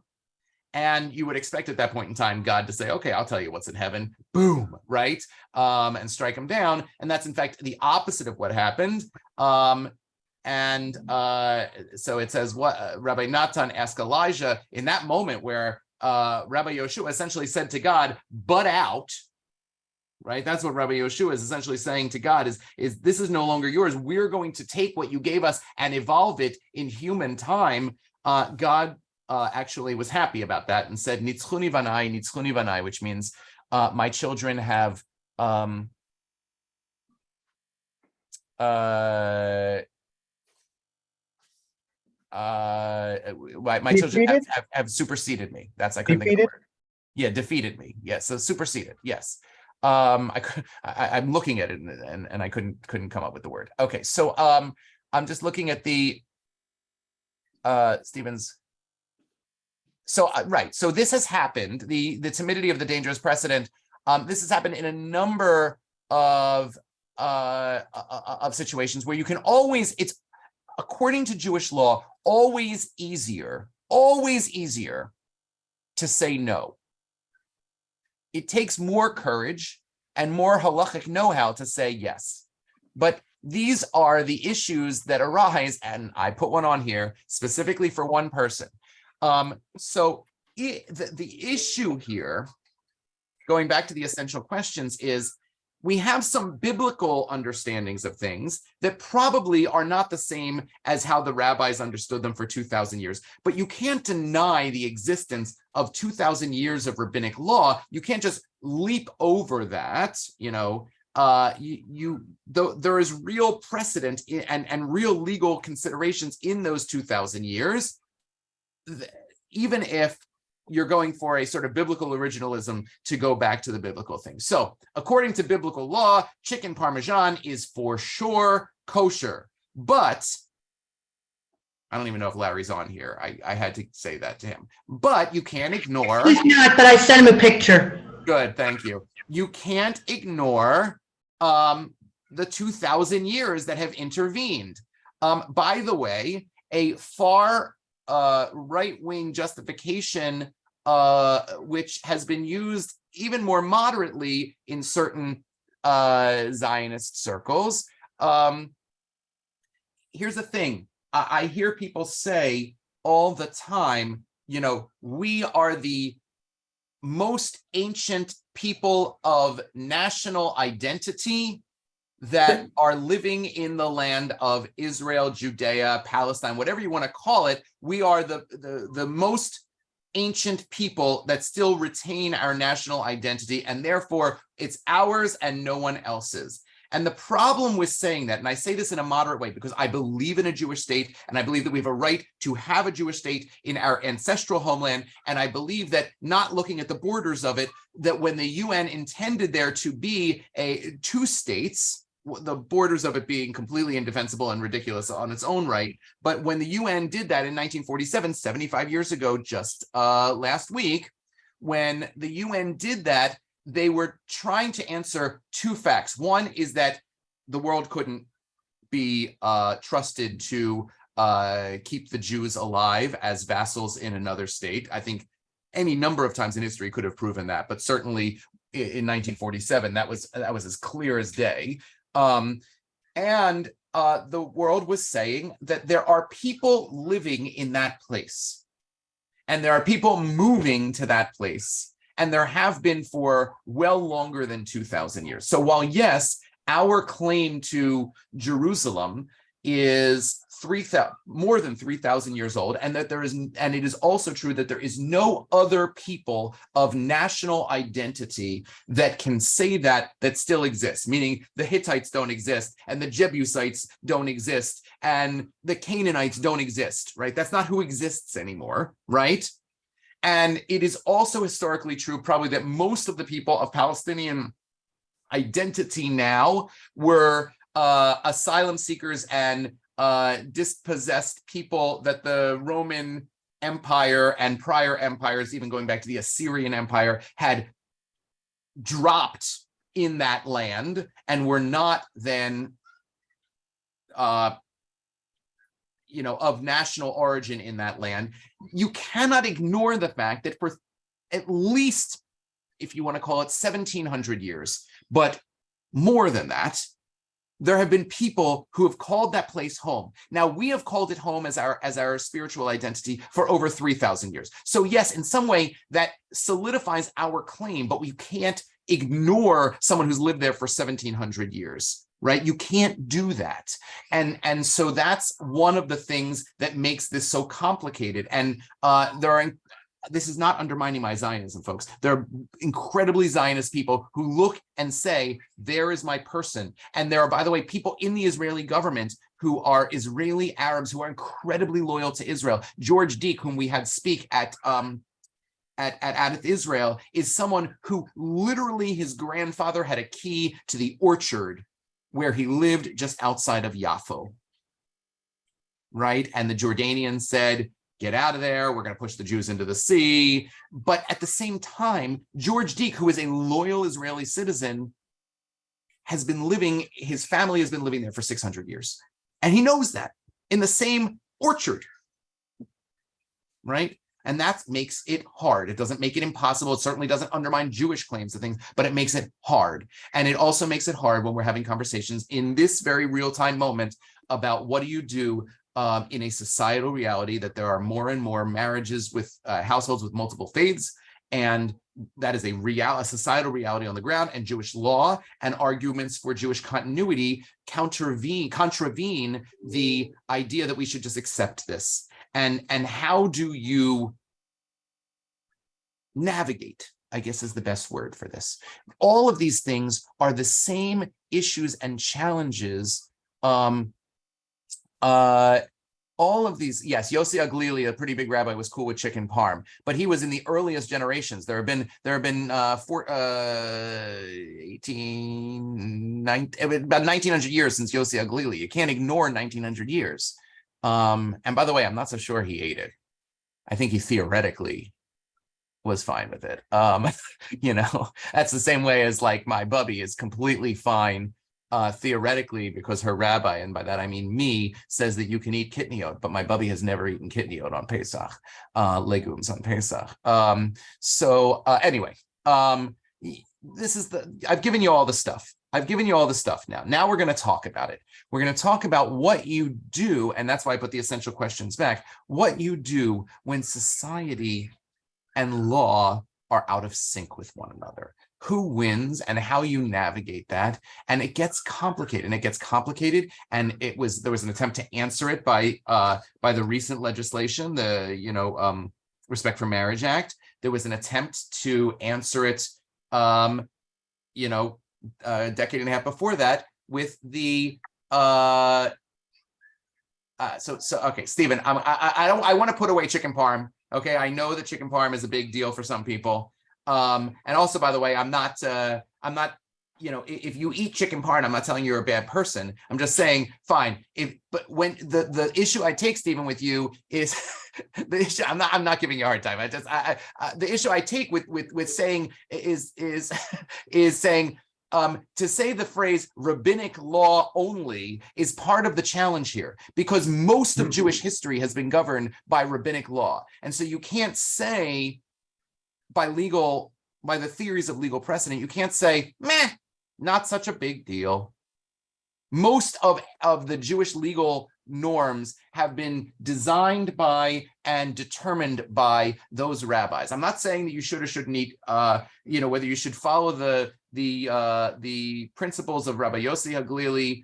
And you would expect at that point in time God to say, okay, I'll tell you what's in heaven. Boom, right? And strike him down. And that's in fact the opposite of what happened. So it says, what Rabbi Natan asked Elijah in that moment where Rabbi Yoshua essentially said to God, "Butt out." Right? That's what Rabbi Yoshua is essentially saying to God is this is no longer yours. We're going to take what you gave us and evolve it in human time. God actually was happy about that and said, Nitzchuni vanai, which means my children have my children have superseded me. That's I couldn't think of the word. Yeah, defeated me. Yes, so superseded. Yes. I'm looking at it and I couldn't come up with the word. Okay, so I'm just looking at the Stevens. So right, so this has happened. The timidity of the dangerous precedent. This has happened in a number of situations where you can always. It's according to Jewish law always easier to say no. It takes more courage and more halachic know-how to say yes. But these are the issues that arise, and I put one on here specifically for one person. So the issue here, going back to the essential questions, is we have some biblical understandings of things that probably are not the same as how the rabbis understood them for 2,000 years. But you can't deny the existence of 2,000 years of rabbinic law. You can't just leap over that. You know, there is real precedent and real legal considerations in those 2,000 years, even if you're going for a sort of biblical originalism to go back to the biblical thing. So according to biblical law, chicken Parmesan is for sure kosher, but I don't even know if Larry's on here. I had to say that to him, but you can't ignore. He's not, but I sent him a picture. Good, thank you. You can't ignore the 2,000 years that have intervened. By the way, a far right-wing justification, which has been used even more moderately in certain Zionist circles. Here's the thing. I hear people say all the time, we are the most ancient people of national identity that are living in the land of Israel, Judea, Palestine, whatever you want to call it. We are the most ancient people that still retain our national identity, and therefore it's ours and no one else's. And the problem with saying that, and I say this in a moderate way because I believe in a Jewish state, and I believe that we have a right to have a Jewish state in our ancestral homeland, and I believe that not looking at the borders of it, that when the UN intended there to be two states, the borders of it being completely indefensible and ridiculous on its own right. But when the UN did that in 1947, 75 years ago, just last week, when the UN did that, they were trying to answer two facts. One is that the world couldn't be trusted to keep the Jews alive as vassals in another state. I think any number of times in history could have proven that, but certainly in 1947, that was as clear as day. And the world was saying that there are people living in that place, and there are people moving to that place, and there have been for well longer than 2,000 years. So while, yes, our claim to Jerusalem is more than 3,000 years old, and that it is also true that there is no other people of national identity that can say that still exists, meaning the Hittites don't exist, and the Jebusites don't exist, and the Canaanites don't exist, right? That's not who exists anymore, right? And it is also historically true, probably, that most of the people of Palestinian identity now were asylum seekers and dispossessed people that the Roman Empire and prior empires, even going back to the Assyrian Empire, had dropped in that land and were not then of national origin in that land. You cannot ignore the fact that for at least, if you want to call it 1,700 years, but more than that, there have been people who have called that place home. Now, we have called it home as our spiritual identity for over 3,000 years. So yes, in some way that solidifies our claim, but we can't ignore someone who's lived there for 1,700 years, right? You can't do that. And so that's one of the things that makes this so complicated. And this is not undermining my Zionism, folks. There are incredibly Zionist people who look and say, there is my person. And there are, by the way, people in the Israeli government who are Israeli Arabs who are incredibly loyal to Israel. George Deek, whom we had speak at Adath Israel, is someone who literally his grandfather had a key to the orchard where he lived just outside of Yaffo, right? And the Jordanians said, get out of there, we're going to push the Jews into the sea. But at the same time, George Deek, who is a loyal Israeli citizen, his family has been living there for 600 years. And he knows that, in the same orchard, right? And that makes it hard. It doesn't make it impossible. It certainly doesn't undermine Jewish claims to things, but it makes it hard. And it also makes it hard when we're having conversations in this very real-time moment about what do you do in a societal reality that there are more and more marriages with households with multiple faiths, and that is a societal reality on the ground, and Jewish law and arguments for Jewish continuity contravene the idea that we should just accept this. And how do you navigate, I guess is the best word for this. All of these things are the same issues and challenges. All of these, yes, Yossi Aglili, a pretty big rabbi, was cool with chicken parm, but he was in the earliest generations. There have been about 1,900 years since Yossi Aglili. You can't ignore 1,900 years. And by the way, I'm not so sure he ate it. I think he theoretically was fine with it. That's the same way as like my bubby is completely fine theoretically, because her rabbi, and by that I mean me, says that you can eat kitniot, but my bubby has never eaten kitniot on Pesach, legumes on Pesach. Anyway, I've given you all the stuff. I've given you all the stuff now. Now we're going to talk about it. We're going to talk about what you do, and that's why I put the essential questions back, what you do when society and law are out of sync with one another. Who wins and how you navigate that. And it gets complicated, and there was an attempt to answer it by the recent legislation, the Respect for Marriage Act. There was an attempt to answer it a decade and a half before that with the okay, Stephen, I want to put away chicken parm. Okay, I know that chicken parm is a big deal for some people. And also, by the way, I'm not, if you eat chicken parm, I'm not telling you you're a bad person. I'm just saying, fine. But when the issue I take, Stephen, with you is the issue. I'm not giving you a hard time. The issue I take with saying is saying, to say the phrase rabbinic law only is part of the challenge here, because most of Jewish history has been governed by rabbinic law. And so you can't say by the theories of legal precedent, you can't say, meh, not such a big deal. Most of the Jewish legal norms have been designed by and determined by those rabbis. I'm not saying that you should or shouldn't eat, whether you should follow the principles of Rabbi Yossi HaGlili,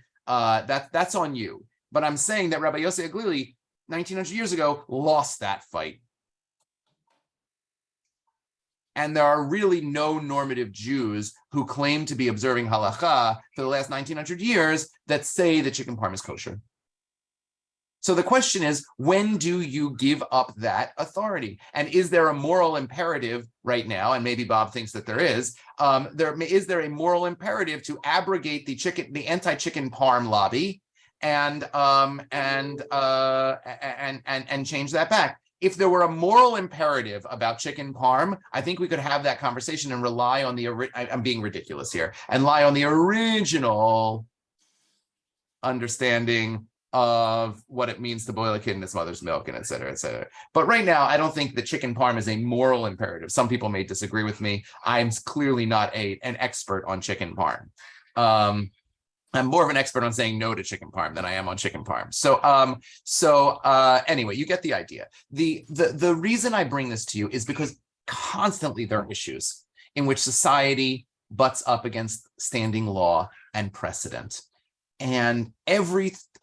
that's on you. But I'm saying that Rabbi Yossi HaGlili, 1900 years ago, lost that fight. And there are really no normative Jews who claim to be observing halakha for the last 1900 years that say that chicken parm is kosher. So the question is, when do you give up that authority? And is there a moral imperative right now? And maybe Bob thinks that there is. Is there a moral imperative to abrogate the anti-chicken parm lobby and change that back? If there were a moral imperative about chicken parm, I think we could have that conversation and rely on I'm being ridiculous here, and rely on the original understanding of what it means to boil a kid in its mother's milk, and et cetera, et cetera. But right now, I don't think that chicken parm is a moral imperative. Some people may disagree with me. I'm clearly not an expert on chicken parm. I'm more of an expert on saying no to chicken parm than I am on chicken parm. So anyway, you get the idea. The reason I bring this to you is because constantly there are issues in which society butts up against standing law and precedent. And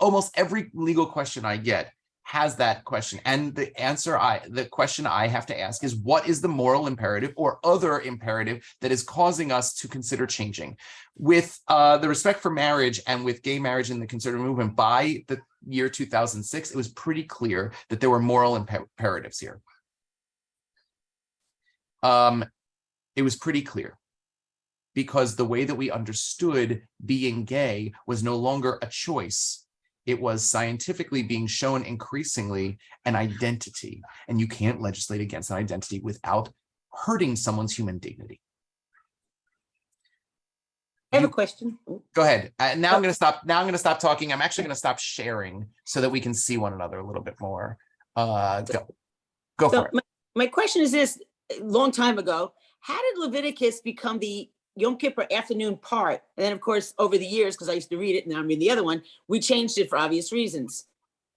almost every legal question I get has that question. And the question I have to ask is, what is the moral imperative or other imperative that is causing us to consider changing? With the Respect for Marriage and with gay marriage in the conservative movement by the year 2006, it was pretty clear that there were moral imperatives here. It was pretty clear, because the way that we understood being gay was no longer a choice. It was scientifically being shown increasingly an identity, and you can't legislate against an identity without hurting someone's human dignity. I have a question. Go ahead. Now I'm going to stop. Now I'm going to stop talking. I'm actually going to stop sharing so that we can see one another a little bit more. Go for it. My question is this: a long time ago, how did Leviticus become the Yom Kippur afternoon part? And then, of course, over the years, because I used to read it and now I'm reading the other one, we changed it for obvious reasons.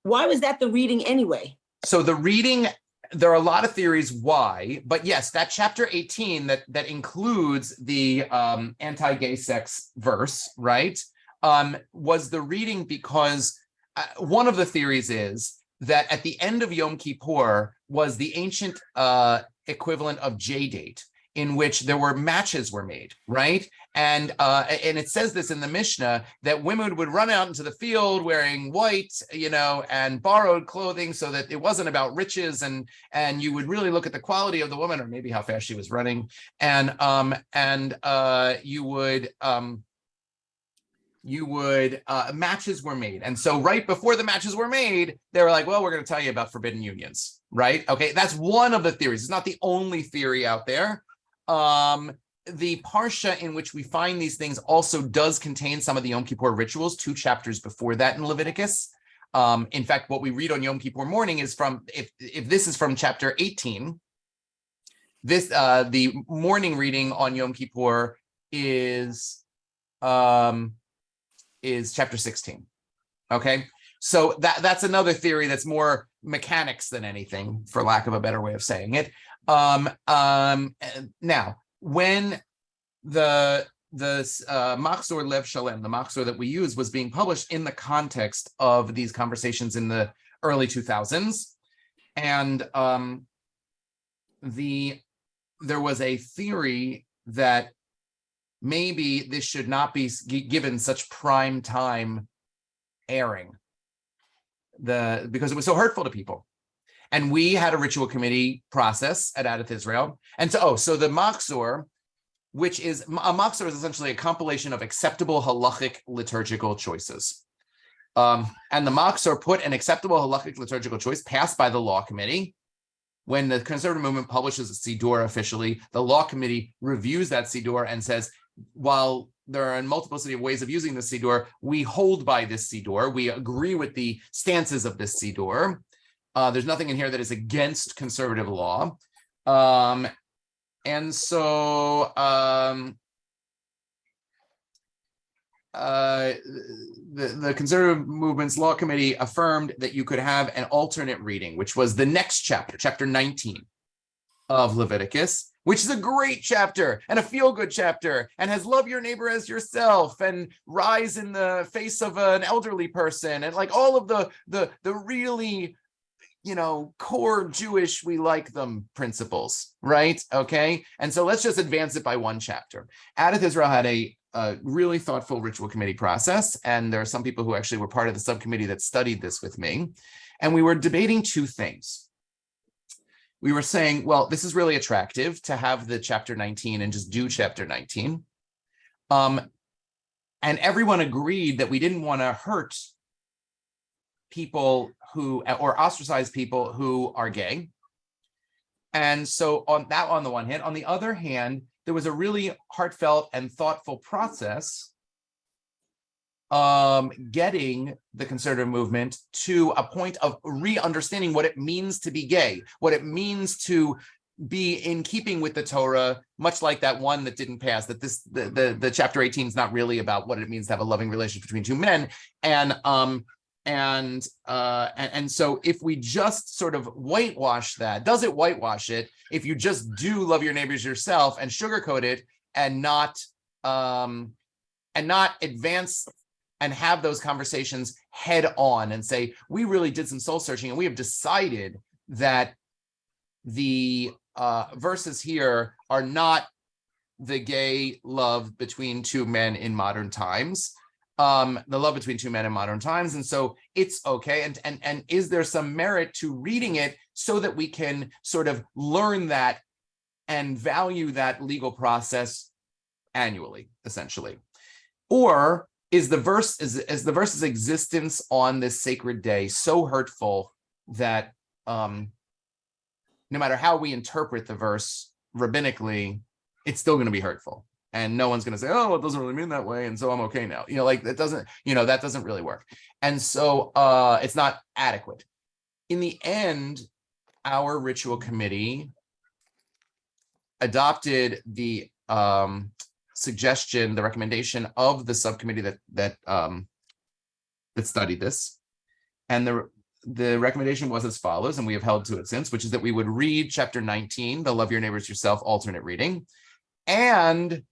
Why was that the reading anyway? So the reading, there are a lot of theories why, but yes, that chapter 18 that includes the anti-gay sex verse, right, was the reading because one of the theories is that at the end of Yom Kippur was the ancient equivalent of J-date, in which there were matches were made, right? And it says this in the Mishnah that women would run out into the field wearing white, and borrowed clothing, so that it wasn't about riches, and you would really look at the quality of the woman, or maybe how fast she was running, and matches were made. And so right before the matches were made, they were like, well, we're going to tell you about forbidden unions, right? Okay, that's one of the theories. It's not the only theory out there. The Parsha in which we find these things also does contain some of the Yom Kippur rituals, 2 chapters before that in Leviticus. In fact, what we read on Yom Kippur morning is from, if this is from chapter 18, the morning reading on Yom Kippur is is chapter 16. Okay, so that's another theory that's more mechanics than anything, for lack of a better way of saying it. Now, when the Machzor Lev Shalem, the Machzor that we use, was being published in the context of these conversations in the early 2000s, and there was a theory that maybe this should not be given such prime time airing, because it was so hurtful to people. And we had a ritual committee process at Adath Israel. And so the Machzor, which is, a Machzor is essentially a compilation of acceptable halachic liturgical choices. And the Machzor put an acceptable halachic liturgical choice passed by the law committee. When the conservative movement publishes a Siddur officially, the law committee reviews that Siddur and says, while there are a multiplicity of ways of using the Siddur, we hold by this Siddur. We agree with the stances of this Siddur. There's nothing in here that is against conservative law. And so the conservative movement's law committee affirmed that you could have an alternate reading, which was the next chapter, chapter 19 of Leviticus, which is a great chapter and a feel-good chapter, and has love your neighbor as yourself and rise in the face of an elderly person, and like all of the really, core Jewish, we like them principles, right? Okay. And so let's just advance it by one chapter. Adath Israel had a really thoughtful ritual committee process. And there are some people who actually were part of the subcommittee that studied this with me. And we were debating two things. We were saying, well, this is really attractive to have the chapter 19 and just do chapter 19. And everyone agreed that we didn't want to hurt people or ostracize people who are gay. And so on the one hand, on the other hand, there was a really heartfelt and thoughtful process getting the conservative movement to a point of re-understanding what it means to be gay, what it means to be in keeping with the Torah, much like that one that didn't pass, that the chapter 18 is not really about what it means to have a loving relationship between two men. And so if we just sort of whitewash that, does it whitewash it if you just do love your neighbors yourself and sugarcoat it and not advance and have those conversations head on and say, we really did some soul searching and we have decided that the verses here are not the gay love between two men in modern times. The love between two men in modern times. And so it's okay. And is there some merit to reading it so that we can sort of learn that and value that legal process annually, essentially? Or is the verse's existence on this sacred day so hurtful that no matter how we interpret the verse rabbinically, it's still going to be hurtful? And no one's going to say, oh, it doesn't really mean that way, and so I'm okay now. That doesn't really work. And so it's not adequate. In the end, our ritual committee adopted the suggestion, the recommendation of the subcommittee that studied this. And the recommendation was as follows, and we have held to it since, which is that we would read chapter 19, the Love Your Neighbors Yourself alternate reading, and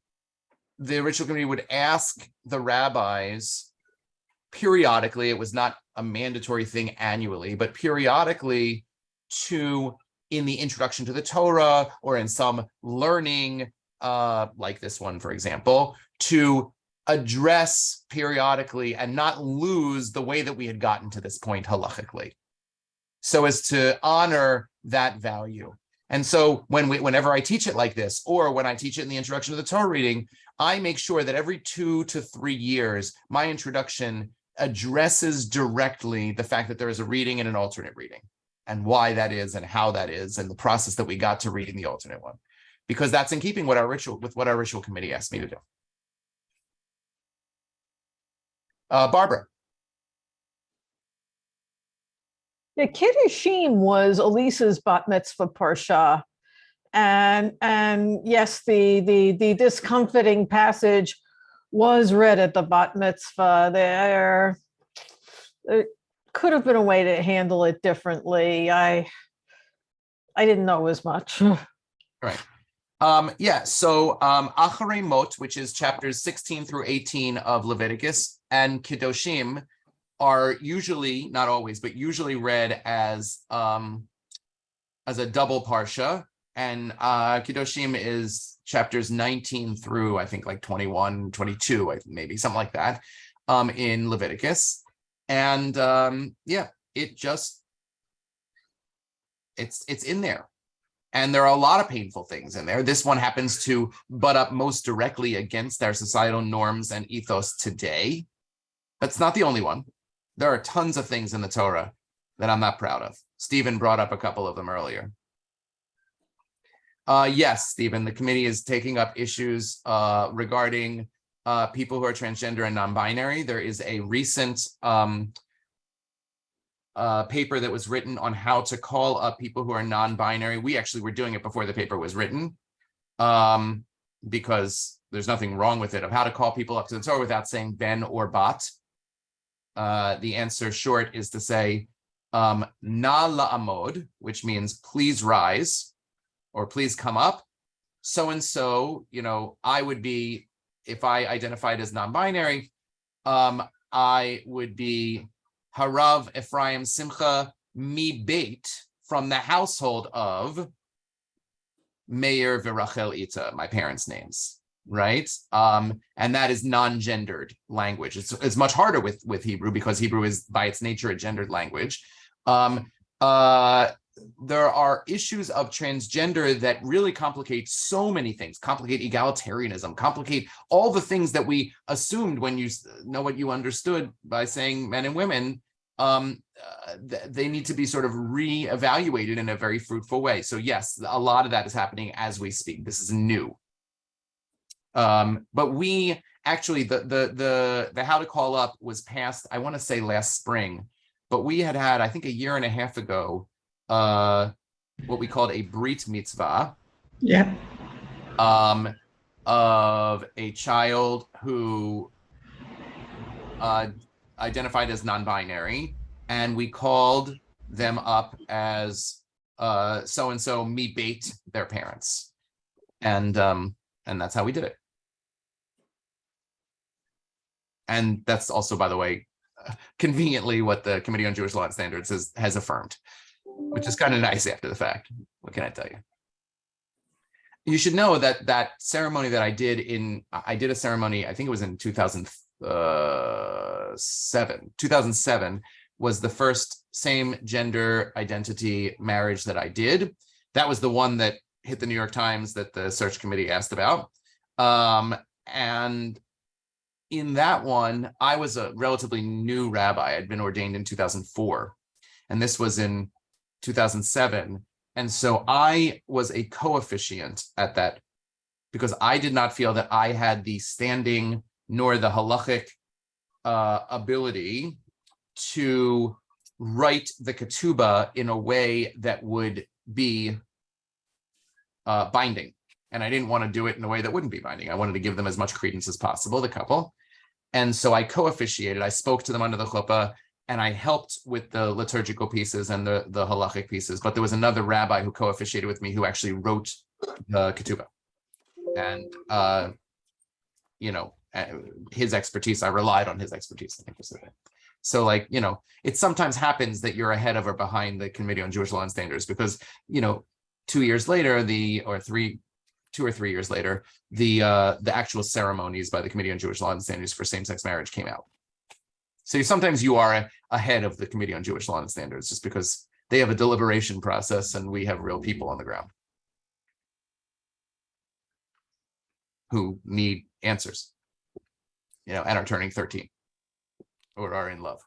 the ritual committee would ask the rabbis periodically, it was not a mandatory thing annually, but periodically to, in the introduction to the Torah or in some learning, like this one, for example, to address periodically and not lose the way that we had gotten to this point halachically, so as to honor that value. And so whenever I teach it like this, or when I teach it in the introduction to the Torah reading, I make sure that every 2 to 3 years, my introduction addresses directly the fact that there is a reading and an alternate reading, and why that is, and how that is, and the process that we got to reading the alternate one, because that's in keeping with what our ritual committee asked me to do. Barbara. The Kiddushim was Elisa's bat mitzvah parsha, and yes, the discomforting passage was read at the bat mitzvah. There could have been a way to handle it differently. I didn't know as much. Right. Yeah, so Acharei Mot, which is chapters 16 through 18 of Leviticus, and Kedoshim are usually, not always, but usually read as a double parsha, and Kedoshim is chapters 19 through, I think, like 21, 22, maybe something like that, in Leviticus. And yeah, it's in there. And there are a lot of painful things in there. This one happens to butt up most directly against our societal norms and ethos today. That's not the only one. There are tons of things in the Torah that I'm not proud of. Stephen brought up a couple of them earlier. Yes, Stephen, the committee is taking up issues regarding people who are transgender and non-binary. There is a recent paper that was written on how to call up people who are non-binary. We actually were doing it before the paper was written, because there's nothing wrong with it, of how to call people up to the Torah without saying ben or bat. The answer short is to say na la'amod, which means please rise or please come up. So-and-so, I would be, if I identified as non-binary, I would be Harav Ephraim Simcha Mi Beit, from the household of Meir Virachel Ita, my parents' names, right? And that is non-gendered language. It's much harder with Hebrew, because Hebrew is by its nature a gendered language. There are issues of transgender that really complicate so many things, complicate egalitarianism, complicate all the things that we assumed when you know what you understood by saying men and women. They need to be sort of re-evaluated in a very fruitful way. So yes, a lot of that is happening as we speak. This is new. But we actually, the how to call up was passed, I want to say last spring, but we had, I think, a year and a half ago, what we called a Brit Mitzvah. Yeah. Of a child who identified as non-binary, and we called them up as so-and-so Mi Beit, their parents. And that's how we did it. And that's also, by the way, conveniently what the Committee on Jewish Law and Standards has affirmed, which is kind of nice after the fact. What can I tell you? You should know that that ceremony that I did a ceremony, I think it was in 2007 was the first same gender identity marriage that I did. That was the one that hit the New York Times that the search committee asked about. And in that one, I was a relatively new rabbi. I'd been ordained in 2004, and this was in 2007. And so I was a co-officiant at that, because I did not feel that I had the standing nor the halachic ability to write the ketubah in a way that would be binding. And I didn't want to do it in a way that wouldn't be binding. I wanted to give them as much credence as possible, the couple. And so I co-officiated. I spoke to them under the chuppah, and I helped with the liturgical pieces and the halachic pieces. But there was another rabbi who co-officiated with me who actually wrote the ketubah. And, his expertise, I relied on his expertise, I think was it. So it sometimes happens that you're ahead of or behind the Committee on Jewish Law and Standards, because, 2 years later, 2 or 3 years later, the actual ceremonies by the Committee on Jewish Law and Standards for same-sex marriage came out. So sometimes you are ahead of the Committee on Jewish Law and Standards, just because they have a deliberation process and we have real people on the ground who need answers, and are turning 13 or are in love.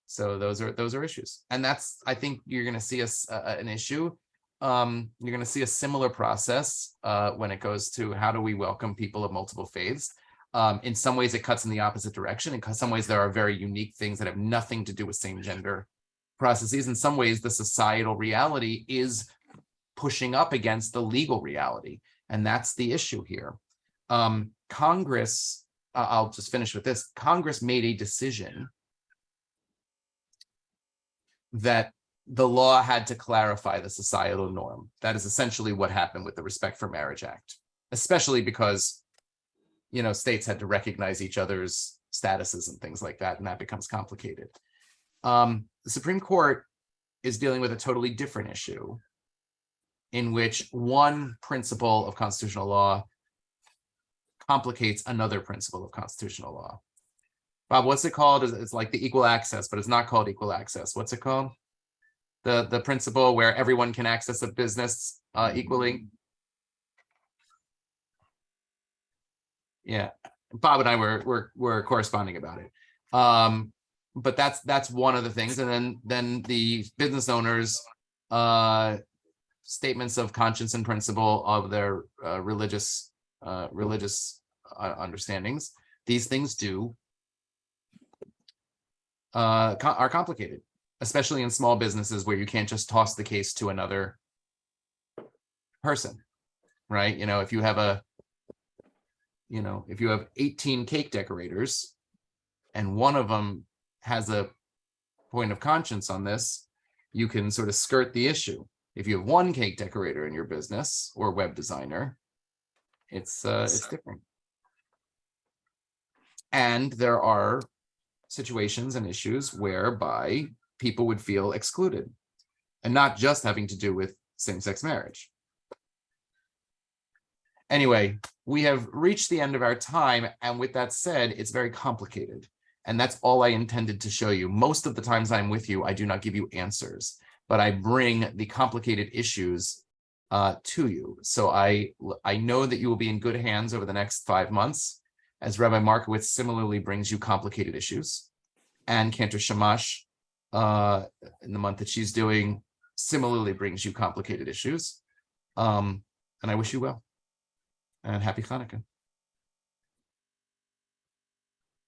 So those are issues, and that's, I think you're going to see an issue. You're going to see a similar process when it goes to how do we welcome people of multiple faiths. In some ways, it cuts in the opposite direction. In some ways, there are very unique things that have nothing to do with same gender processes. In some ways, the societal reality is pushing up against the legal reality. And that's the issue here. Congress, I'll just finish with this. Congress made a decision that the law had to clarify the societal norm. That is essentially what happened with the Respect for Marriage Act, especially because, you know, states had to recognize each other's statuses and things like that, and that becomes complicated. The Supreme Court is dealing with a totally different issue in which one principle of constitutional law complicates another principle of constitutional law. Bob, what's it called? It's like the equal access, but it's not called equal access. What's it called? The principle where everyone can access a business equally. Yeah, Bob and I were corresponding about it. But that's one of the things. And then the business owners statements of conscience and principle of their religious understandings. These things are complicated, especially in small businesses where you can't just toss the case to another person, right? You know, if you have 18 cake decorators and one of them has a point of conscience on this, you can sort of skirt the issue. If you have one cake decorator in your business or web designer, it's different. And there are situations and issues whereby people would feel excluded, and not just having to do with same-sex marriage. Anyway, we have reached the end of our time, and with that said, it's very complicated, and that's all I intended to show you. Most of the times I'm with you, I do not give you answers, but I bring the complicated issues to you. So I know that you will be in good hands over the next 5 months, as Rabbi Markowitz similarly brings you complicated issues, and Cantor Shamash, in the month that she's doing, similarly brings you complicated issues. And I wish you well, and happy Hanukkah.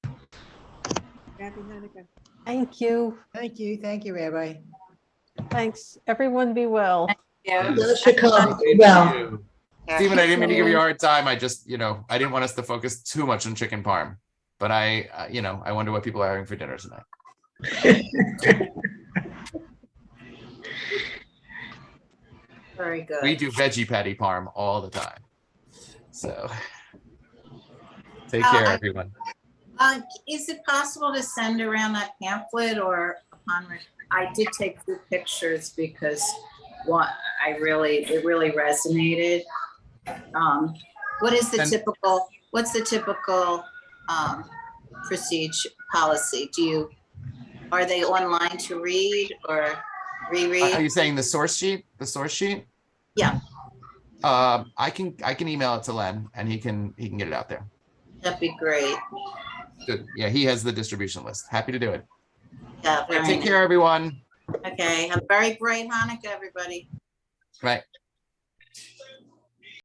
Happy Hanukkah. Thank you. Thank you. Thank you, Rabbi. Thanks. Everyone be well. Well, well, Stephen, I didn't mean to give you a hard time. I just, I didn't want us to focus too much on chicken parm, but I wonder what people are having for dinner tonight. Very good. We do veggie patty parm all the time. So take care, everyone. Is it possible to send around that pamphlet, or I did take 2 pictures because it really resonated. What's the typical procedure policy? Are they online to read or reread? Are you saying the source sheet? The source sheet? Yeah. I can email it to Len, and he can get it out there. That'd be great. Good. Yeah, he has the distribution list. Happy to do it. Yeah. Take care, everyone. Okay. Have a very great Hanukkah, everybody. Right.